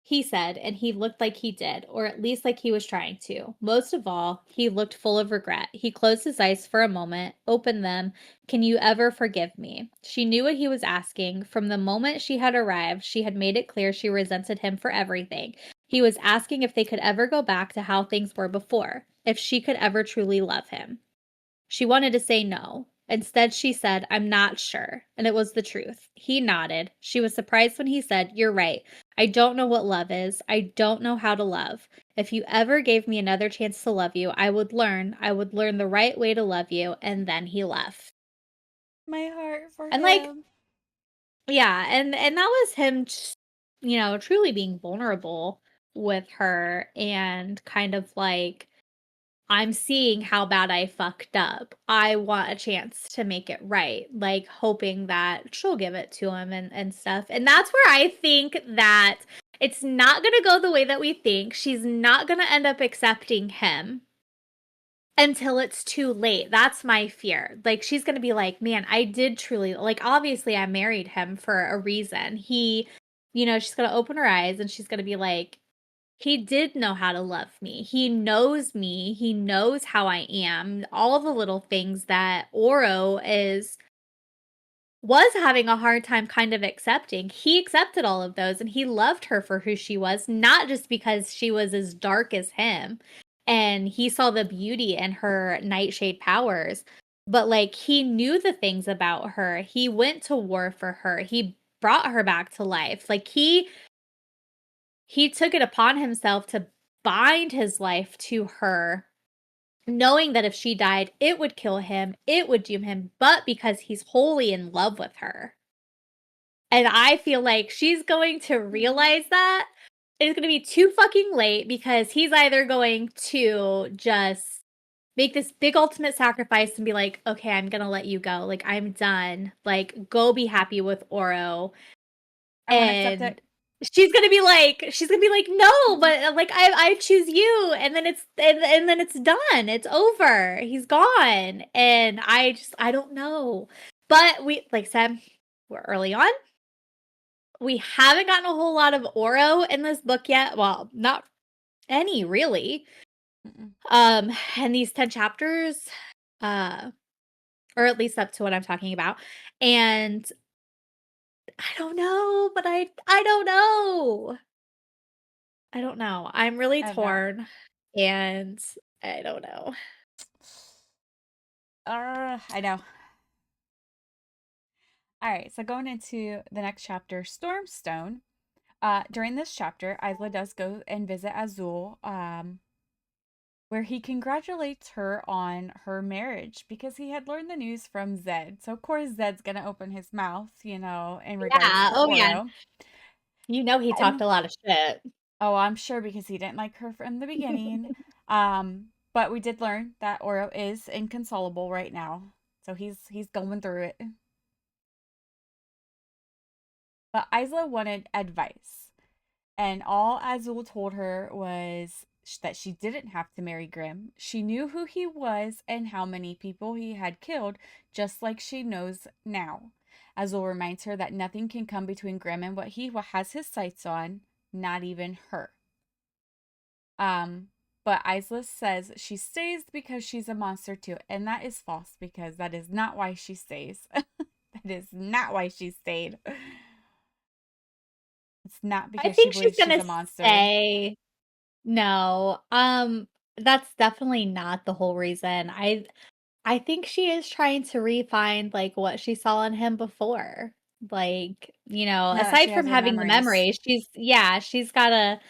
he said, and he looked like he did, or at least like he was trying to. Most of all, he looked full of regret. He closed his eyes for a moment, opened them. Can you ever forgive me? She knew what he was asking. From the moment she had arrived, she had made it clear she resented him for everything. He was asking if they could ever go back to how things were before, if she could ever truly love him. She wanted to say no. Instead, she said, I'm not sure. And it was the truth. He nodded. She was surprised when he said, You're right. I don't know what love is. I don't know how to love. If you ever gave me another chance to love you, I would learn. I would learn the right way to love you. And then he left. My heart for And like, him. yeah, and that was him, truly being vulnerable with her and kind of like, I'm seeing how bad I fucked up. I want a chance to make it right, like hoping that she'll give it to him and stuff. And that's where I think that It's not going to go the way that we think. She's not going to end up accepting him until it's too late. That's my fear. Like, she's going to be like, man, I did truly, like, obviously I married him for a reason. She's going to open her eyes and she's going to be like, he did know how to love me. He knows me. He knows how I am. All of the little things that Oro was having a hard time kind of accepting. He accepted all of those and he loved her for who she was, not just because she was as dark as him. And he saw the beauty in her nightshade powers, but like he knew the things about her. He went to war for her. He brought her back to life. Like he took it upon himself to bind his life to her, knowing that if she died, it would kill him, it would doom him, but because he's wholly in love with her. And I feel like she's going to realize that. It's going to be too fucking late because he's either going to just make this big ultimate sacrifice and be like, okay, I'm going to let you go. Like, I'm done. Like, go be happy with Oro. I won't accept it. And she's gonna be like, no, but like I choose you, and then it's done. It's over. He's gone. And I don't know. But we like I said, we're early on. We haven't gotten a whole lot of Oro in this book yet. Well, not any really. Mm-mm. And these 10 chapters, uh, or at least up to what I'm talking about. And I don't know, but I don't know. I don't know. I'm really I know. torn, and I don't know. I know. All right, so going into the next chapter, Stormstone. During this chapter, Isla does go and visit Azul, where he congratulates her on her marriage because he had learned the news from Zed. So, of course, Zed's going to open his mouth, in regards Yeah. to Oh, yeah. Oro. He talked And, a lot of shit. oh, I'm sure because he didn't like her from the beginning. But we did learn that Oro is inconsolable right now. So he's going through it. But Isla wanted advice. And all Azul told her was that she didn't have to marry Grimm. She knew who he was and how many people he had killed, just like she knows now. Azul reminds her that nothing can come between Grimm and what he has his sights on, not even her. Um, but Isla says she stays because she's a monster too, and that is false because that is not why she stays. That is not why she stayed. It's not I because she think she's believes she's gonna a monster. say no. That's definitely not the whole reason. I think she is trying to refine like what she saw in him before. Like, Now that she aside from has her having the memories. memory, she's gotta,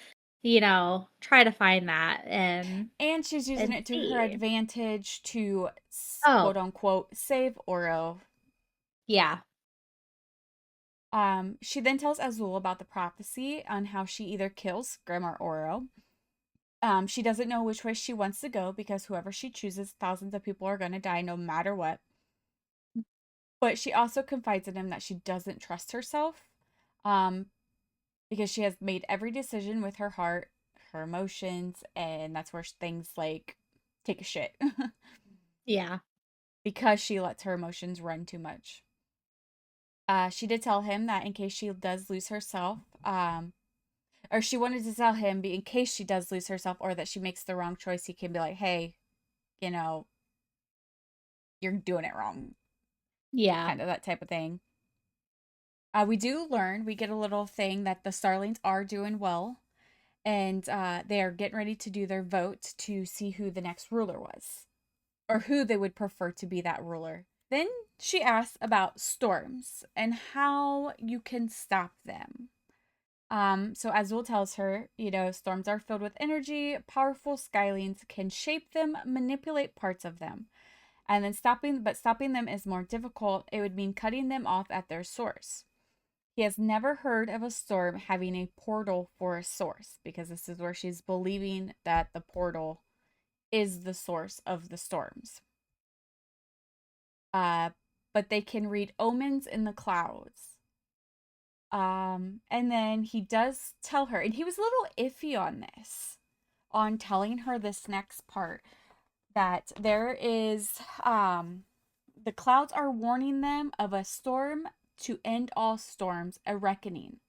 try to find that And she's using and it to her see. advantage to quote Oh, unquote save Oro. yeah. She then tells Azul about the prophecy on how she either kills Grim or Oro. She doesn't know which way she wants to go because whoever she chooses, thousands of people are going to die no matter what. But she also confides in him that she doesn't trust herself um, because she has made every decision with her heart, her emotions, and that's where things like take a shit Yeah. because she lets her emotions run too much. She did tell him that in case she does lose herself, or she wanted to tell him in case she does lose herself or that she makes the wrong choice, he can be like, hey, you know, you're doing it wrong, Yeah. kind of that type of thing. We get a little thing that the Starlings are doing well, and they are getting ready to do their vote to see who the next ruler was, or who they would prefer to be that ruler. Then she asks about storms and how you can stop them. So Azul tells her, storms are filled with energy. Powerful skylines can shape them, manipulate parts of them. And then stopping them is more difficult. It would mean cutting them off at their source. He has never heard of a storm having a portal for a source because this is where she's believing that the portal is the source of the storms. Uh, but they can read omens in the clouds. And then he does tell her, and he was a little iffy on this, on telling her this next part, that there is the clouds are warning them of a storm to end all storms, a reckoning.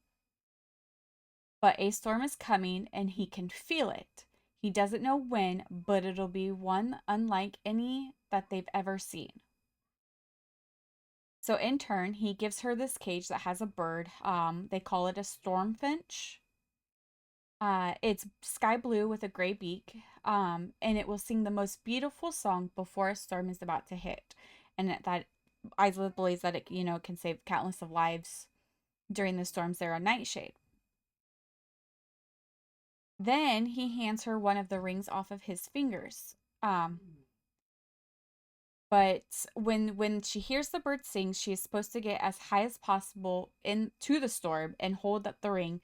But a storm is coming and he can feel it. He doesn't know when, but it'll be one unlike any that they've ever seen. So in turn, he gives her this cage that has a bird. They call it a stormfinch. It's sky blue with a gray beak. And it will sing the most beautiful song before a storm is about to hit. And that Isla believes that it, can save countless of lives during the storms there on Nightshade. Then he hands her one of the rings off of his fingers. Um, but when she hears the bird sing, she is supposed to get as high as possible into the storm and hold up the ring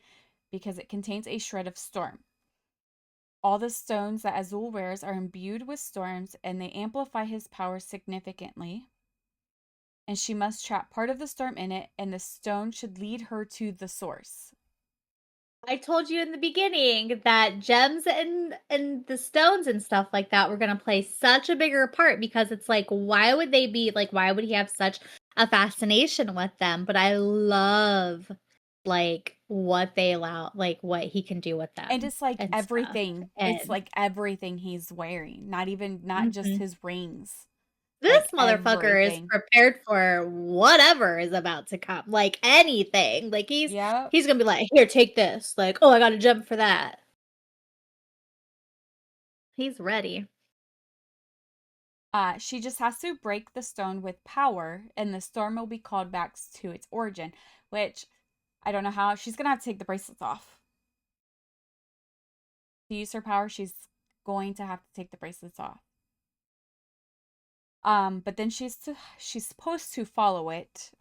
because it contains a shred of storm. All the stones that Azul wears are imbued with storms and they amplify his power significantly. And she must trap part of the storm in it, and the stone should lead her to the source. I told you in the beginning that gems and the stones and stuff like that were gonna play such a bigger part because it's like, why would they be like, why would he have such a fascination with them? But I love like what they allow, like what he can do with And them it's like and stuff. everything. It's And like everything he's wearing. Not just mhm. his rings. This Like motherfucker is everything. prepared for whatever is about to come, like anything. Like Yep. he's gonna be like, here, take this. Like, oh, I got to jump for that. He's ready. She just has to break the stone with power, and the storm will be called back to its origin, which I don't know how. She's gonna have to take the bracelets off. To use her power, she's going to have to take the bracelets off. But then she's supposed to follow it.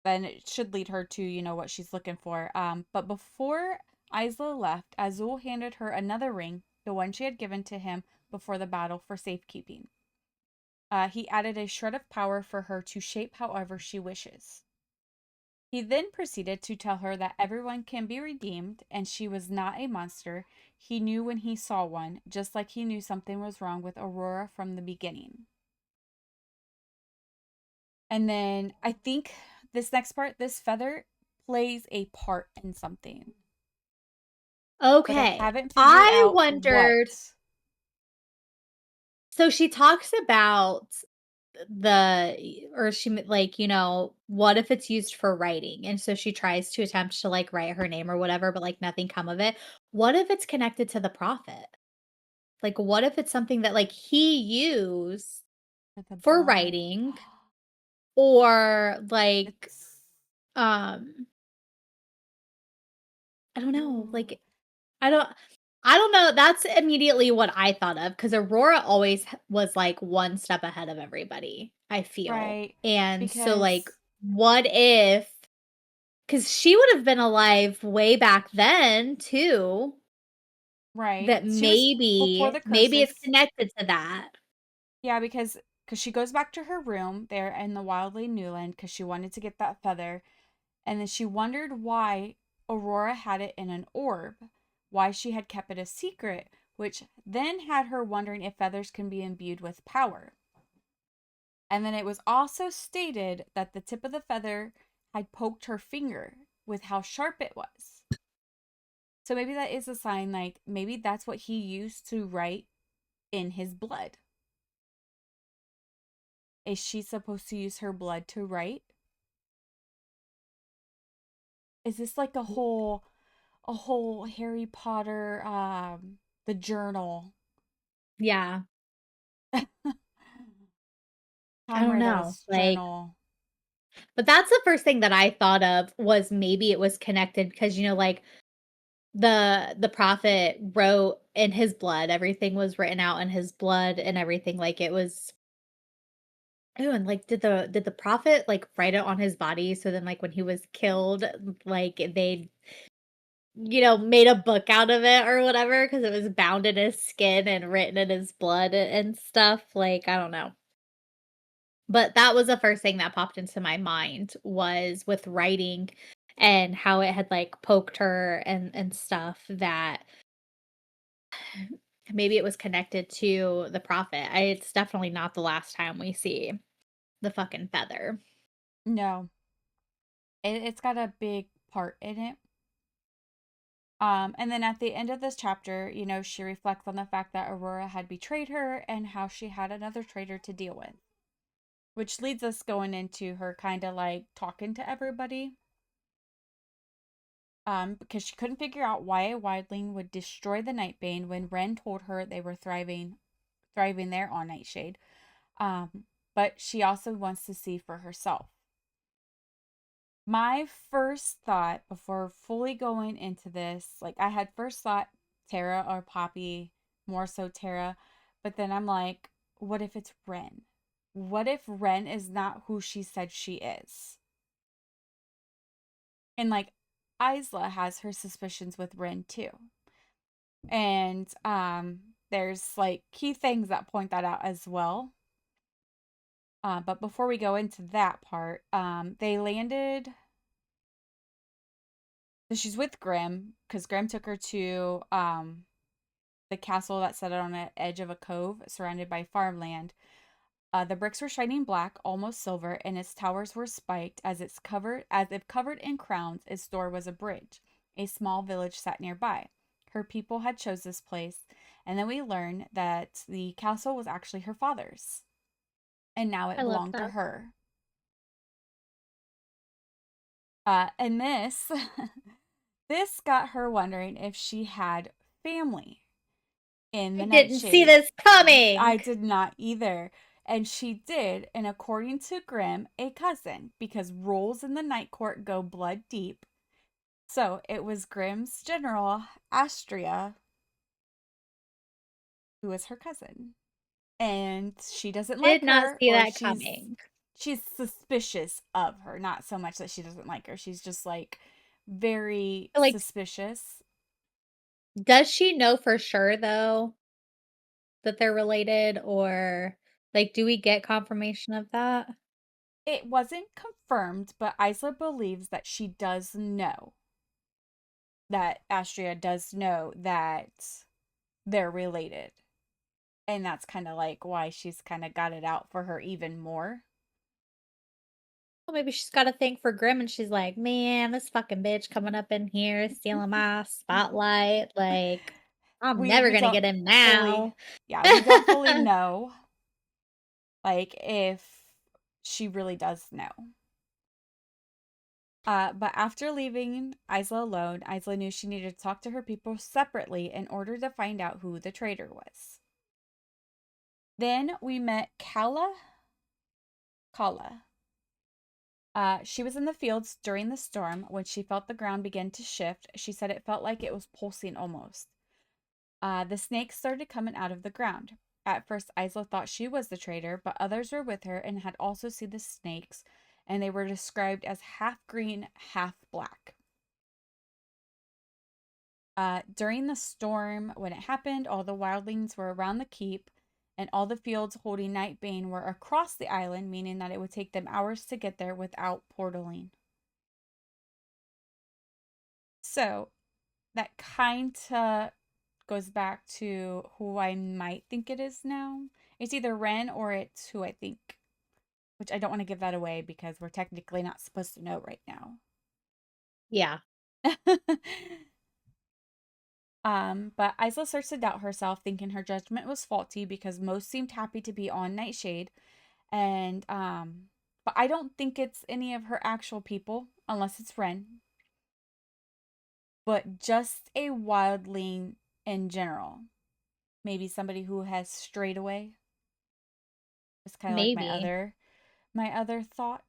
Then it should lead her to, what she's looking for. But before Isla left, Azul handed her another ring, the one she had given to him before the battle for safekeeping. He added a shred of power for her to shape however she wishes. He then proceeded to tell her that everyone can be redeemed and she was not a monster. He knew when he saw one, just like he knew something was wrong with Aurora from the beginning. And then I think this next part, this feather plays a part in something, but I Okay. haven't figured I out wondered, what. so she talks about or like, what if it's used for writing? And so she tries to attempt to like write her name or whatever, but like nothing come of it. What if it's connected to the prophet? Like what if it's something that like he used For the for blood. writing or like It's. um I don't know, Ooh, like I don't I don't know, that's immediately what I thought of because Aurora always was, like, one step ahead of everybody, I feel, right. and so, like, Because, what if? Because she would have been alive way back then too, right. that She was before the maybe it's curses. connected to that. Yeah, because she goes back to her room there in the wildly Newland because she wanted to get that feather. And then she wondered why Aurora had it in an orb, why she had kept it a secret, which then had her wondering if feathers can be imbued with power. And then it was also stated that the tip of the feather had poked her finger with how sharp it was. So maybe that is a sign, like maybe that's what he used to write in his blood. Is she supposed to use her blood to write? Is this like a whole Harry Potter the journal? Yeah, I Tom don't know, Riddle's like journal. but that's the first thing that I thought of was maybe it was connected because like, the prophet wrote in his blood, everything was written out in his blood and everything, like, it was ooh, and, like, did the prophet, like, write it on his body so then, like, when he was killed, like, they, made a book out of it or whatever because it was bound in his skin and written in his blood and stuff, like, I don't know. But that was the first thing that popped into my mind was with writing and how it had, like, poked her and stuff that maybe it was connected to the prophet. It's definitely not the last time we see the fucking feather. No, it's got a big part in it. And then at the end of this chapter, she reflects on the fact that Aurora had betrayed her and how she had another traitor to deal with, which leads us going into her kind of like talking to everybody. Because she couldn't figure out why a wildling would destroy the Nightbane when Ren told her they were thriving there on Nightshade. But she also wants to see for herself. My first thought before fully going into this, like I had first thought Tara or Poppy, more so Tara, but then I'm like, what if it's Ren? What if Ren is not who she said she is? And like Isla has her suspicions with Ren too. And there's like key things that point that out as well. But before we go into that part, they landed. So she's with Grim because Grim took her to the castle that sat on the edge of a cove surrounded by farmland. The bricks were shining black, almost silver, and its towers were spiked as if covered in crowns. Its door was a bridge. A small village sat nearby. Her people had chose this place, and then we learn that the castle was actually her father's, and now it I love belonged to that. her. And this this got her wondering if she had family in I the didn't see Nightshade. this I coming. did not either. And she did, and according to Grimm, a cousin, because rules in the Night Court go blood deep. So it was Grimm's general, Astria, who is her cousin. And she doesn't Did like not her, see or that she's coming. she's suspicious of her. Not so much that she doesn't like her. She's just like very Like, suspicious. does she know for sure though that they're related or like do we get confirmation of that? It wasn't confirmed, but Isla believes that she does know, that Astria does know that they're related. And that's kind of like why she's kind of got it out for her even more. Well, maybe she's got a thing for Grim and she's like, man, this fucking bitch coming up in here stealing my spotlight. Like, I'm never We gonna don't get him fully, now. yeah, we don't fully know, like, if she really does know. But after leaving Isla alone, Isla knew she needed to talk to her people separately in order to find out who the traitor was. Then we met Kala. She was in the fields during the storm when she felt the ground begin to shift. She said it felt like it was pulsing almost. The snakes started coming out of the ground. At first, Isla thought she was the traitor, but others were with her and had also seen the snakes, and they were described as half green, half black. During the storm, when it happened, all the wildlings were around the keep, and all the fields holding Nightbane were across the island, meaning that it would take them hours to get there without portaling. So that kind of goes back to who I might think it is now. It's either Ren or it's who I think, which I don't want to give that away because we're technically not supposed to know right now. Yeah. But Isla starts to doubt herself, thinking her judgment was faulty because most seemed happy to be on Nightshade, and but I don't think it's any of her actual people unless it's Ren, but just a wildling in general. Maybe somebody who has strayed away. It's kind of like Maybe. my other thought.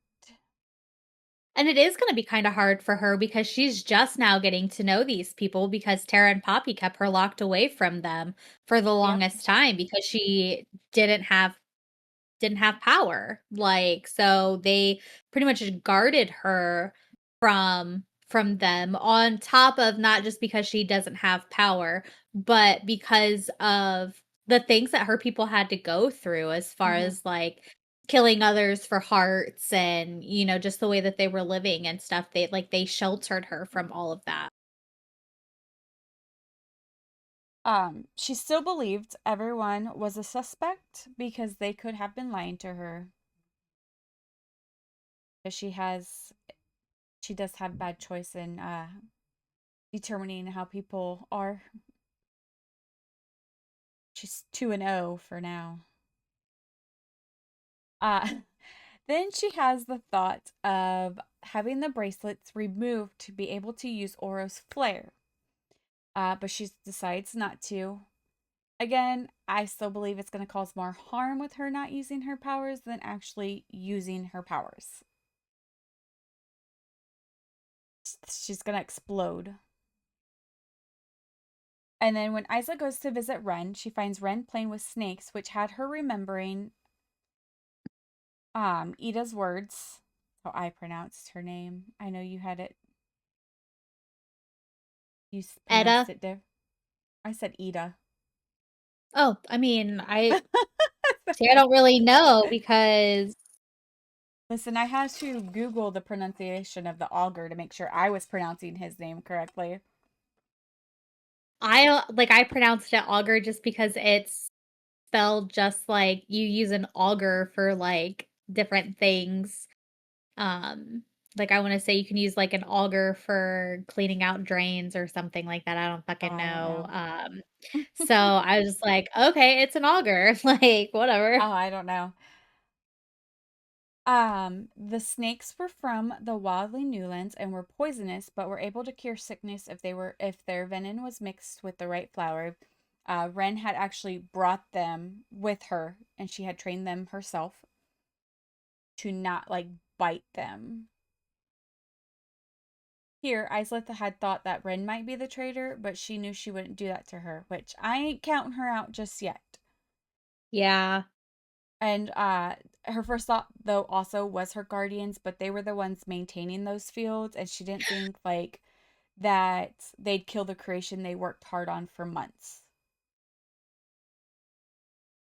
And it is gonna be kinda hard for her because she's just now getting to know these people because Tara and Poppy kept her locked away from them for the Yep. longest time because she didn't have power. Like, so they pretty much just guarded her from them on top of not just because she doesn't have power, but because of the things that her people had to go through as far Mm-hmm. as like killing others for hearts and, just the way that they were living and stuff. They sheltered her from all of that. She still believed everyone was a suspect because they could have been lying to her. But she does have bad choice in determining how people are. She's 2-0 for now. Uh then she has the thought of having the bracelets removed to be able to use Oro's flare. But she decides not to. Again, I still believe it's going to cause more harm with her not using her powers than actually using her powers. She's going to explode. And then when Isla goes to visit Ren, she finds Ren playing with snakes, which had her remembering Ida's words. How I pronounced her name. I know you had it. You pronounced Etta. it diff. I said Ida. Oh, I mean, I don't really know because Listen, I had to Google the pronunciation of the augur to make sure I was pronouncing his name correctly. I pronounced it auger just because it's spelled just like you use an auger for like different things. Um, like I want to say you can use like an auger for cleaning out drains or something like that. I don't Oh, fucking I don't know. know. So I was just like, okay, it's an auger, like whatever. Oh, I don't know. The snakes were from the wildly newlands and were poisonous, but were able to cure sickness if their venom was mixed with the right flour. Ren had actually brought them with her, and she had trained them herself to not like bite them. Here, Isla had thought that Ren might be the traitor, but she knew she wouldn't do that to her, which I ain't counting her out just yet. Yeah. And her first thought though also was her guardians, but they were the ones maintaining those fields, and she didn't think like that they'd kill the creation they worked hard on for months.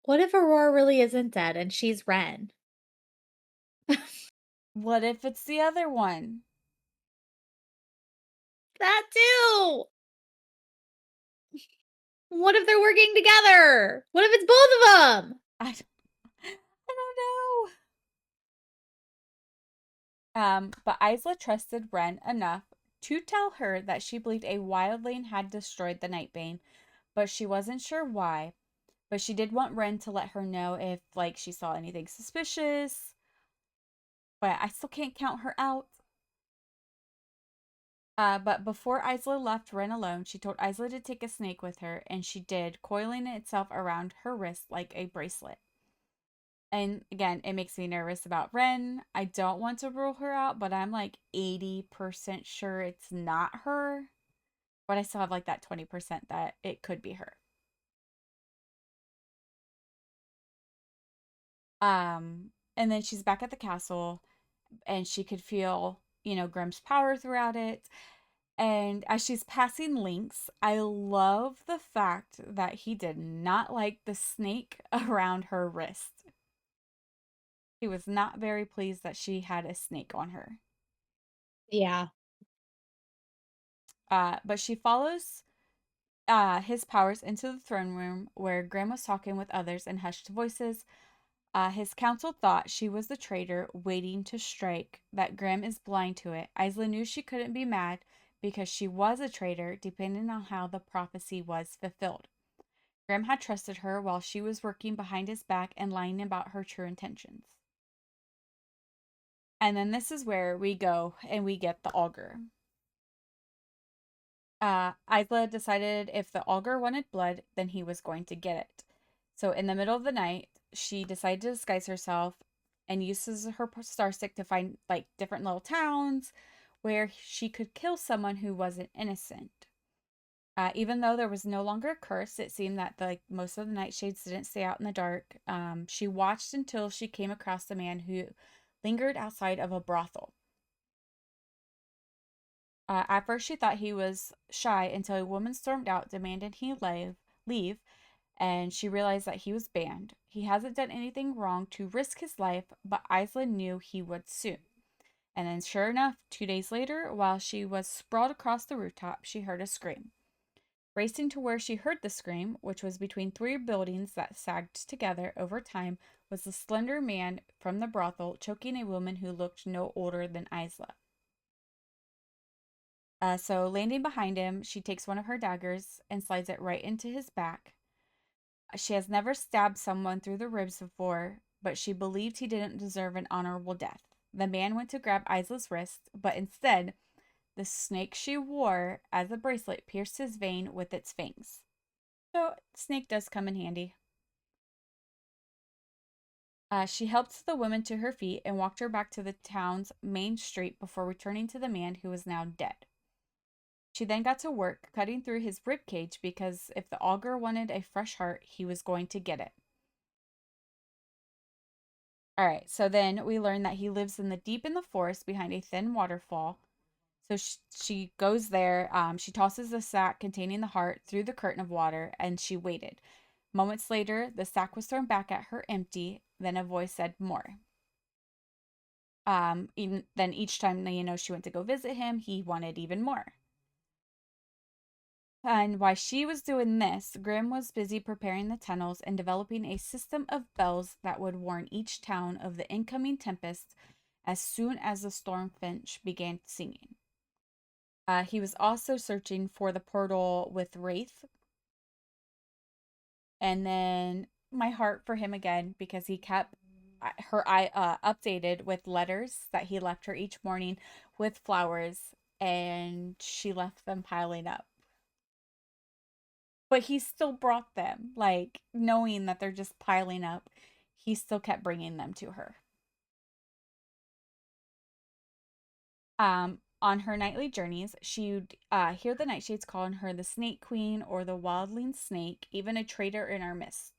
What if Aurora really isn't dead and she's Ren? What if it's the other one? That too. What if they're working together? What if it's both of them? I don't know. But Isla trusted Ren enough to tell her that she believed a wildling had destroyed the Nightbane, but she wasn't sure why. But she did want Ren to let her know if like she saw anything suspicious. But I still can't count her out. But before Isla left Ren alone, she told Isla to take a snake with her, and she did, coiling itself around her wrist like a bracelet. And again, it makes me nervous about Ren. I don't want to rule her out, but I'm like 80% sure it's not her. But I still have like that 20% that it could be her. And then she's back at the castle, and she could feel, Grimm's power throughout it. And as she's passing Lynx, I love the fact that he did not like the snake around her wrist. He was not very pleased that she had a snake on her. Yeah. But she follows his powers into the throne room where Grimm was talking with others in hushed voices. His council thought she was the traitor waiting to strike, that Grimm is blind to it. Isla knew she couldn't be mad because she was a traitor, depending on how the prophecy was fulfilled. Grimm had trusted her while she was working behind his back and lying about her true intentions. And then this is where we go and we get the augur. Isla decided if the augur wanted blood, then he was going to get it. So in the middle of the night, she decided to disguise herself and uses her star stick to find like different little towns where she could kill someone who wasn't innocent. Even though there was no longer a curse, it seemed that like most of the nightshades didn't stay out in the dark. She watched until she came across a man who lingered outside of a brothel. At first, she thought he was shy until a woman stormed out, demanding he leave, and she realized that he was banned. He hasn't done anything wrong to risk his life, but Isla knew he would soon. And then, sure enough, 2 days later, while she was sprawled across the rooftop, she heard a scream. Racing to where she heard the scream, which was between three buildings that sagged together over time, was the slender man from the brothel choking a woman who looked no older than Isla. So, landing behind him, she takes one of her daggers and slides it right into his back. She has never stabbed someone through the ribs before, but she believed he didn't deserve an honorable death. The man went to grab Isla's wrist, but instead, the snake she wore as a bracelet pierced his vein with its fangs. So, snake does come in handy. She helped the woman to her feet and walked her back to the town's main street before returning to the man who was now dead. She then got to work cutting through his rib cage because if the augur wanted a fresh heart, he was going to get it. All right, so then we learn that he lives deep in the forest behind a thin waterfall. So she goes there. She tosses the sack containing the heart through the curtain of water, and she waited. Moments later, the sack was thrown back at her empty. Then a voice said, "More." Then each time she went to go visit him, he wanted even more. And while she was doing this, Grimm was busy preparing the tunnels and developing a system of bells that would warn each town of the incoming tempest as soon as the stormfinch began singing. He was also searching for the portal with Wraith, and then my heart for him again because he kept her updated with letters that he left her each morning with flowers, and she left them piling up. But he still brought them, like knowing that they're just piling up. He still kept bringing them to her. On her nightly journeys, she'd hear the nightshades calling her the Snake Queen or the Wildling Snake, even a traitor in our midst.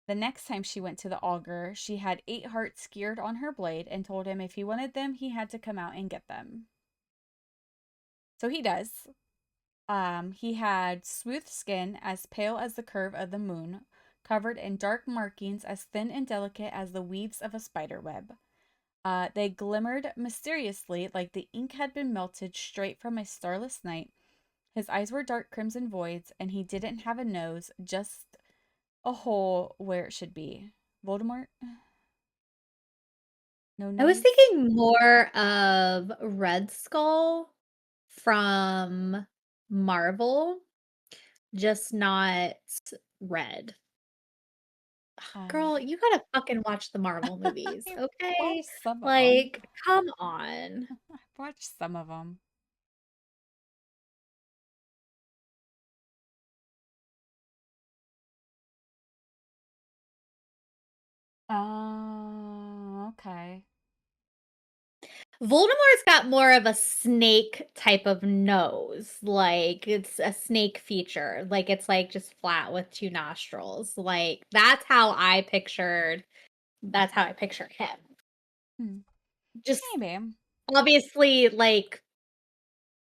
The next time she went to the augur, she had 8 hearts skewered on her blade and told him if he wanted them, he had to come out and get them. So he does. He had smooth skin as pale as the curve of the moon, covered in dark markings as thin and delicate as the weaves of a spider web. They glimmered mysteriously like the ink had been melted straight from a starless night. His eyes were dark crimson voids, and he didn't have a nose, just a hole where it should be. Voldemort? No I was nose? thinking more of Red Skull from Marvel, just not red. Um, Girl, you gotta fucking watch the Marvel movies, I okay? watched some of them. Like, come on. I watched some of them. Oh, okay. Voldemort's got more of a snake type of nose. Like, it's a snake feature. Like, it's like just flat with 2 nostrils. Like, that's how I pictured him. Hmm. Just Maybe. obviously like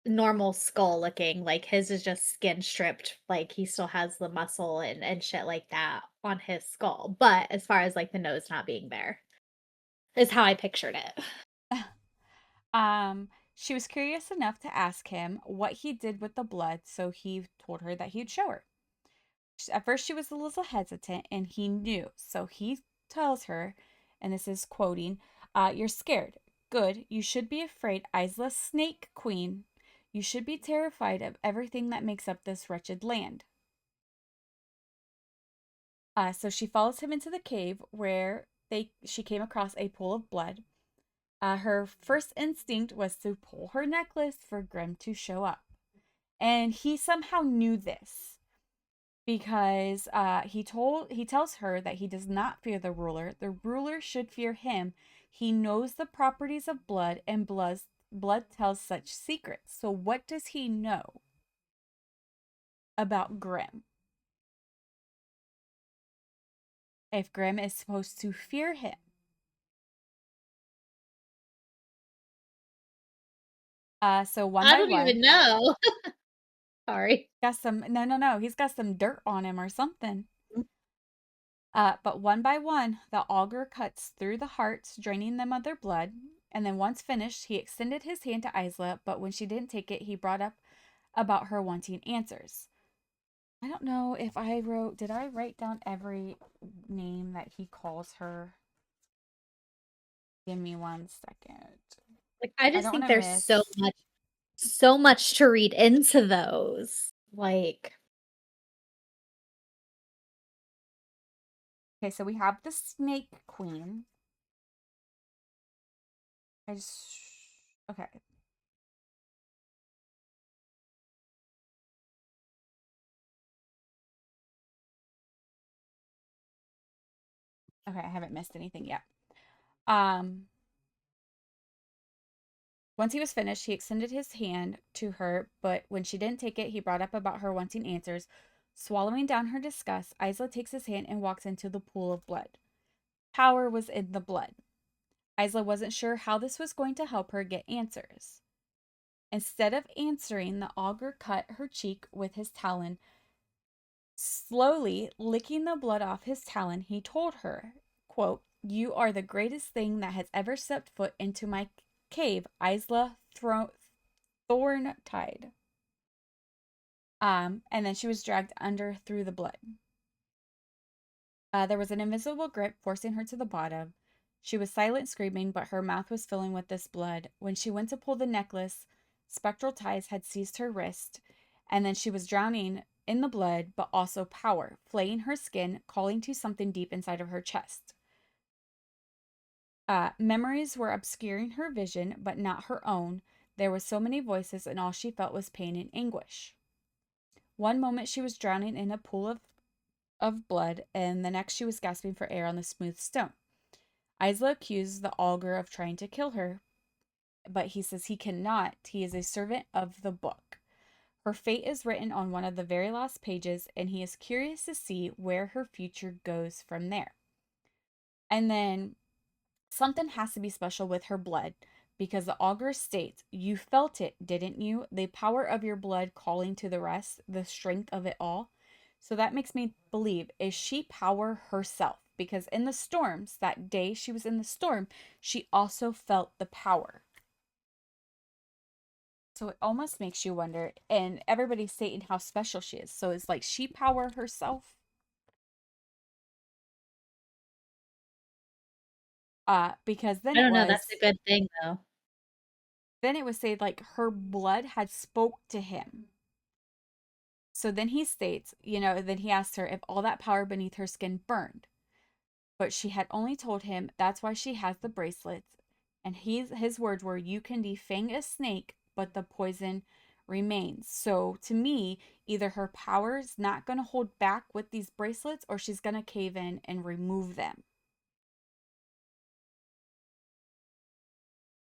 normal skull looking. Like his is just skin stripped. Like he still has the muscle and shit like that on his skull. But as far as like the nose not being there is how I pictured it. She was curious enough to ask him what he did with the blood, so he told her that he'd show her. At first, she was a little hesitant, and he knew, so he tells her, and this is quoting, "You're scared. Good. You should be afraid, Isla Snake Queen. You should be terrified of everything that makes up this wretched land." So she follows him into the cave where she came across a pool of blood. Her first instinct was to pull her necklace for Grim to show up. And he somehow knew this because he tells her that he does not fear the ruler. The ruler should fear him. He knows the properties of blood, and blood tells such secrets. So what does he know about Grim? If Grim is supposed to fear him. So one I by don't even one, know. Sorry. Got some no, he's got some dirt on him or something. But one by one, the augur cuts through the hearts, draining them of their blood. And then once finished, he extended his hand to Isla, but when she didn't take it, he brought up about her wanting answers. I don't know if did I write down every name that he calls her? Give me 1 second. Like, I I just don't want think to there's miss. so much to read into those. Like, Okay, so we have the Snake Queen. I just, okay. Okay, I haven't missed anything yet. Um, Once he was finished, he extended his hand to her, but when she didn't take it, he brought up about her wanting answers. Swallowing down her disgust, Isla takes his hand and walks into the pool of blood. Power was in the blood. Isla wasn't sure how this was going to help her get answers. Instead of answering, the augur cut her cheek with his talon. Slowly licking the blood off his talon, he told her, quote, "You are the greatest thing that has ever stepped foot into my cave, Isla Thorn-tide." And then she was dragged under through the blood. There was an invisible grip forcing her to the bottom. She was silent, screaming, but her mouth was filling with this blood. When she went to pull the necklace, spectral ties had seized her wrist, and then she was drowning in the blood, but also power, flaying her skin, calling to something deep inside of her chest. Memories were obscuring her vision, but not her own. There were so many voices, and all she felt was pain and anguish. One moment she was drowning in a pool of blood, and the next she was gasping for air on the smooth stone. Isla accused the augur of trying to kill her, but he says he cannot. He is a servant of the book. Her fate is written on one of the very last pages, and he is curious to see where her future goes from there. And then something has to be special with her blood because the augur states, "You felt it, didn't you? The power of your blood calling to the rest, the strength of it all." So that makes me believe, is she power herself? Because in the storms, that day she was in the storm, she also felt the power. So it almost makes you wonder, and everybody's stating how special she is. So it's like she power herself. Because I don't know, that's a good thing, though. then it was said like her blood had spoke to him. So then he states, then he asks her if all that power beneath her skin burned. But she had only told him that's why she has the bracelets. And his words were, "You can defang a snake, but the poison remains." So to me, either her power's not going to hold back with these bracelets or she's going to cave in and remove them.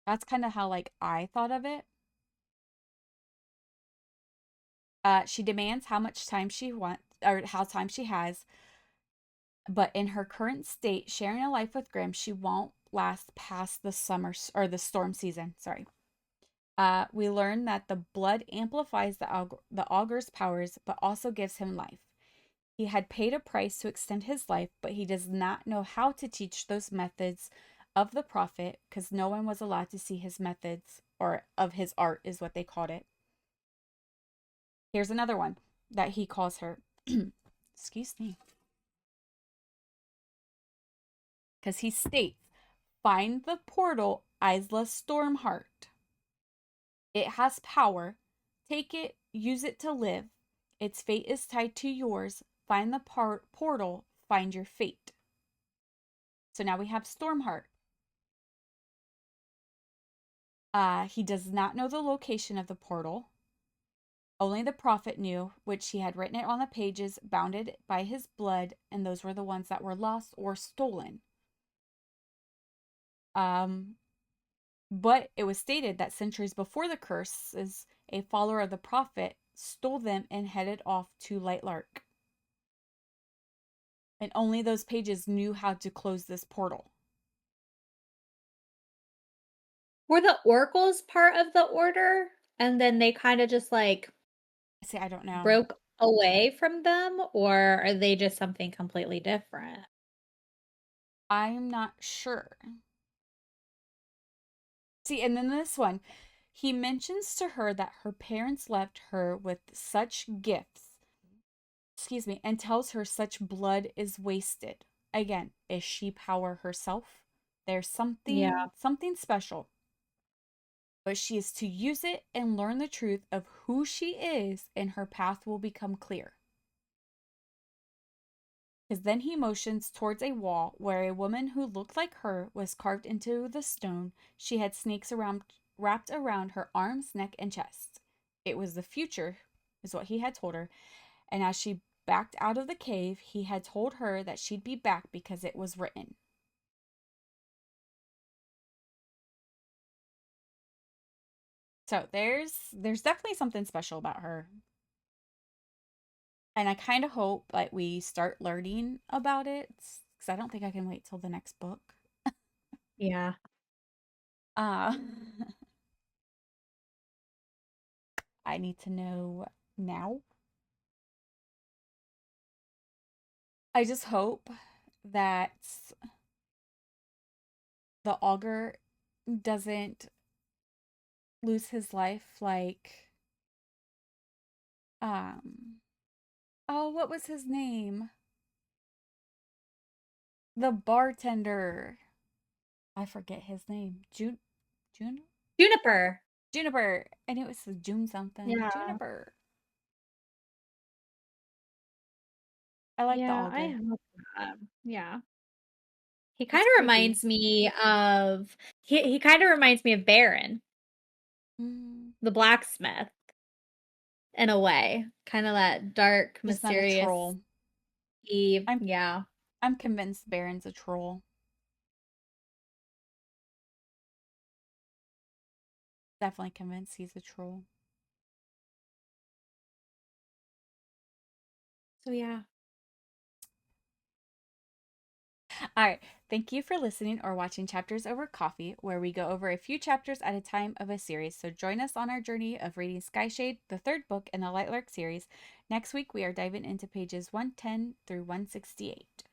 That's kind of how like I thought of it. She demands how much time she wants or how time she has. But in her current state, sharing a life with Grimm, she won't last past the summer or the storm season. Sorry. We learn that the blood amplifies the augur's powers, but also gives him life. He had paid a price to extend his life, but he does not know how to teach those methods of the prophet because no one was allowed to see his methods or of his art, is what they called it. Here's another one that he calls her. Excuse me. Because he states, "Find the portal, Isla Stormheart. It has power. Take it, use it to live. Its fate is tied to yours. Find the portal, find your fate." So now we have Stormheart. He does not know the location of the portal. Only the prophet knew, which he had written it on the pages, bounded by his blood, and those were the ones that were lost or stolen. Um, But it was stated that centuries before the curses, a follower of the prophet stole them and headed off to Lightlark. And only those pages knew how to close this portal. Were the oracles part of the order? And then they kinda just, like See, I don't know. broke away from them, or are they just something completely different? I'm not sure. See, and then this one, he mentions to her that her parents left her with such gifts, excuse me, and tells her such blood is wasted. Again, is she power herself? There's Yeah. something special, but she is to use it and learn the truth of who she is, and her path will become clear. Because then he motions towards a wall where a woman who looked like her was carved into the stone. She had snakes wrapped around her arms, neck, and chest. It was the future, is what he had told her. And as she backed out of the cave, he had told her that she'd be back because it was written. So there's definitely something special about her. And I kind of hope like we start learning about it because I don't think I can wait till the next book. Yeah. Uh I need to know now. I just hope that the augur doesn't lose his life like um oh, what was his name? The bartender. I forget his name. June Juniper. Juniper. And it was June something. Yeah. Juniper. I like the Yeah, I augur. hope not. Yeah. He It's kinda creepy. reminds me of he kinda reminds me of Baron, Mm, the blacksmith, in a way. Kinda that dark, just not a mysterious troll. Eve. I'm Yeah. I'm convinced Baron's a troll. Definitely convinced he's a troll. So, yeah. All right. Thank you for listening or watching Chapters Over Coffee, where we go over a few chapters at a time of a series. So join us on our journey of reading Skyshade, the third book in the Lightlark series. Next week, we are diving into pages 110 through 168.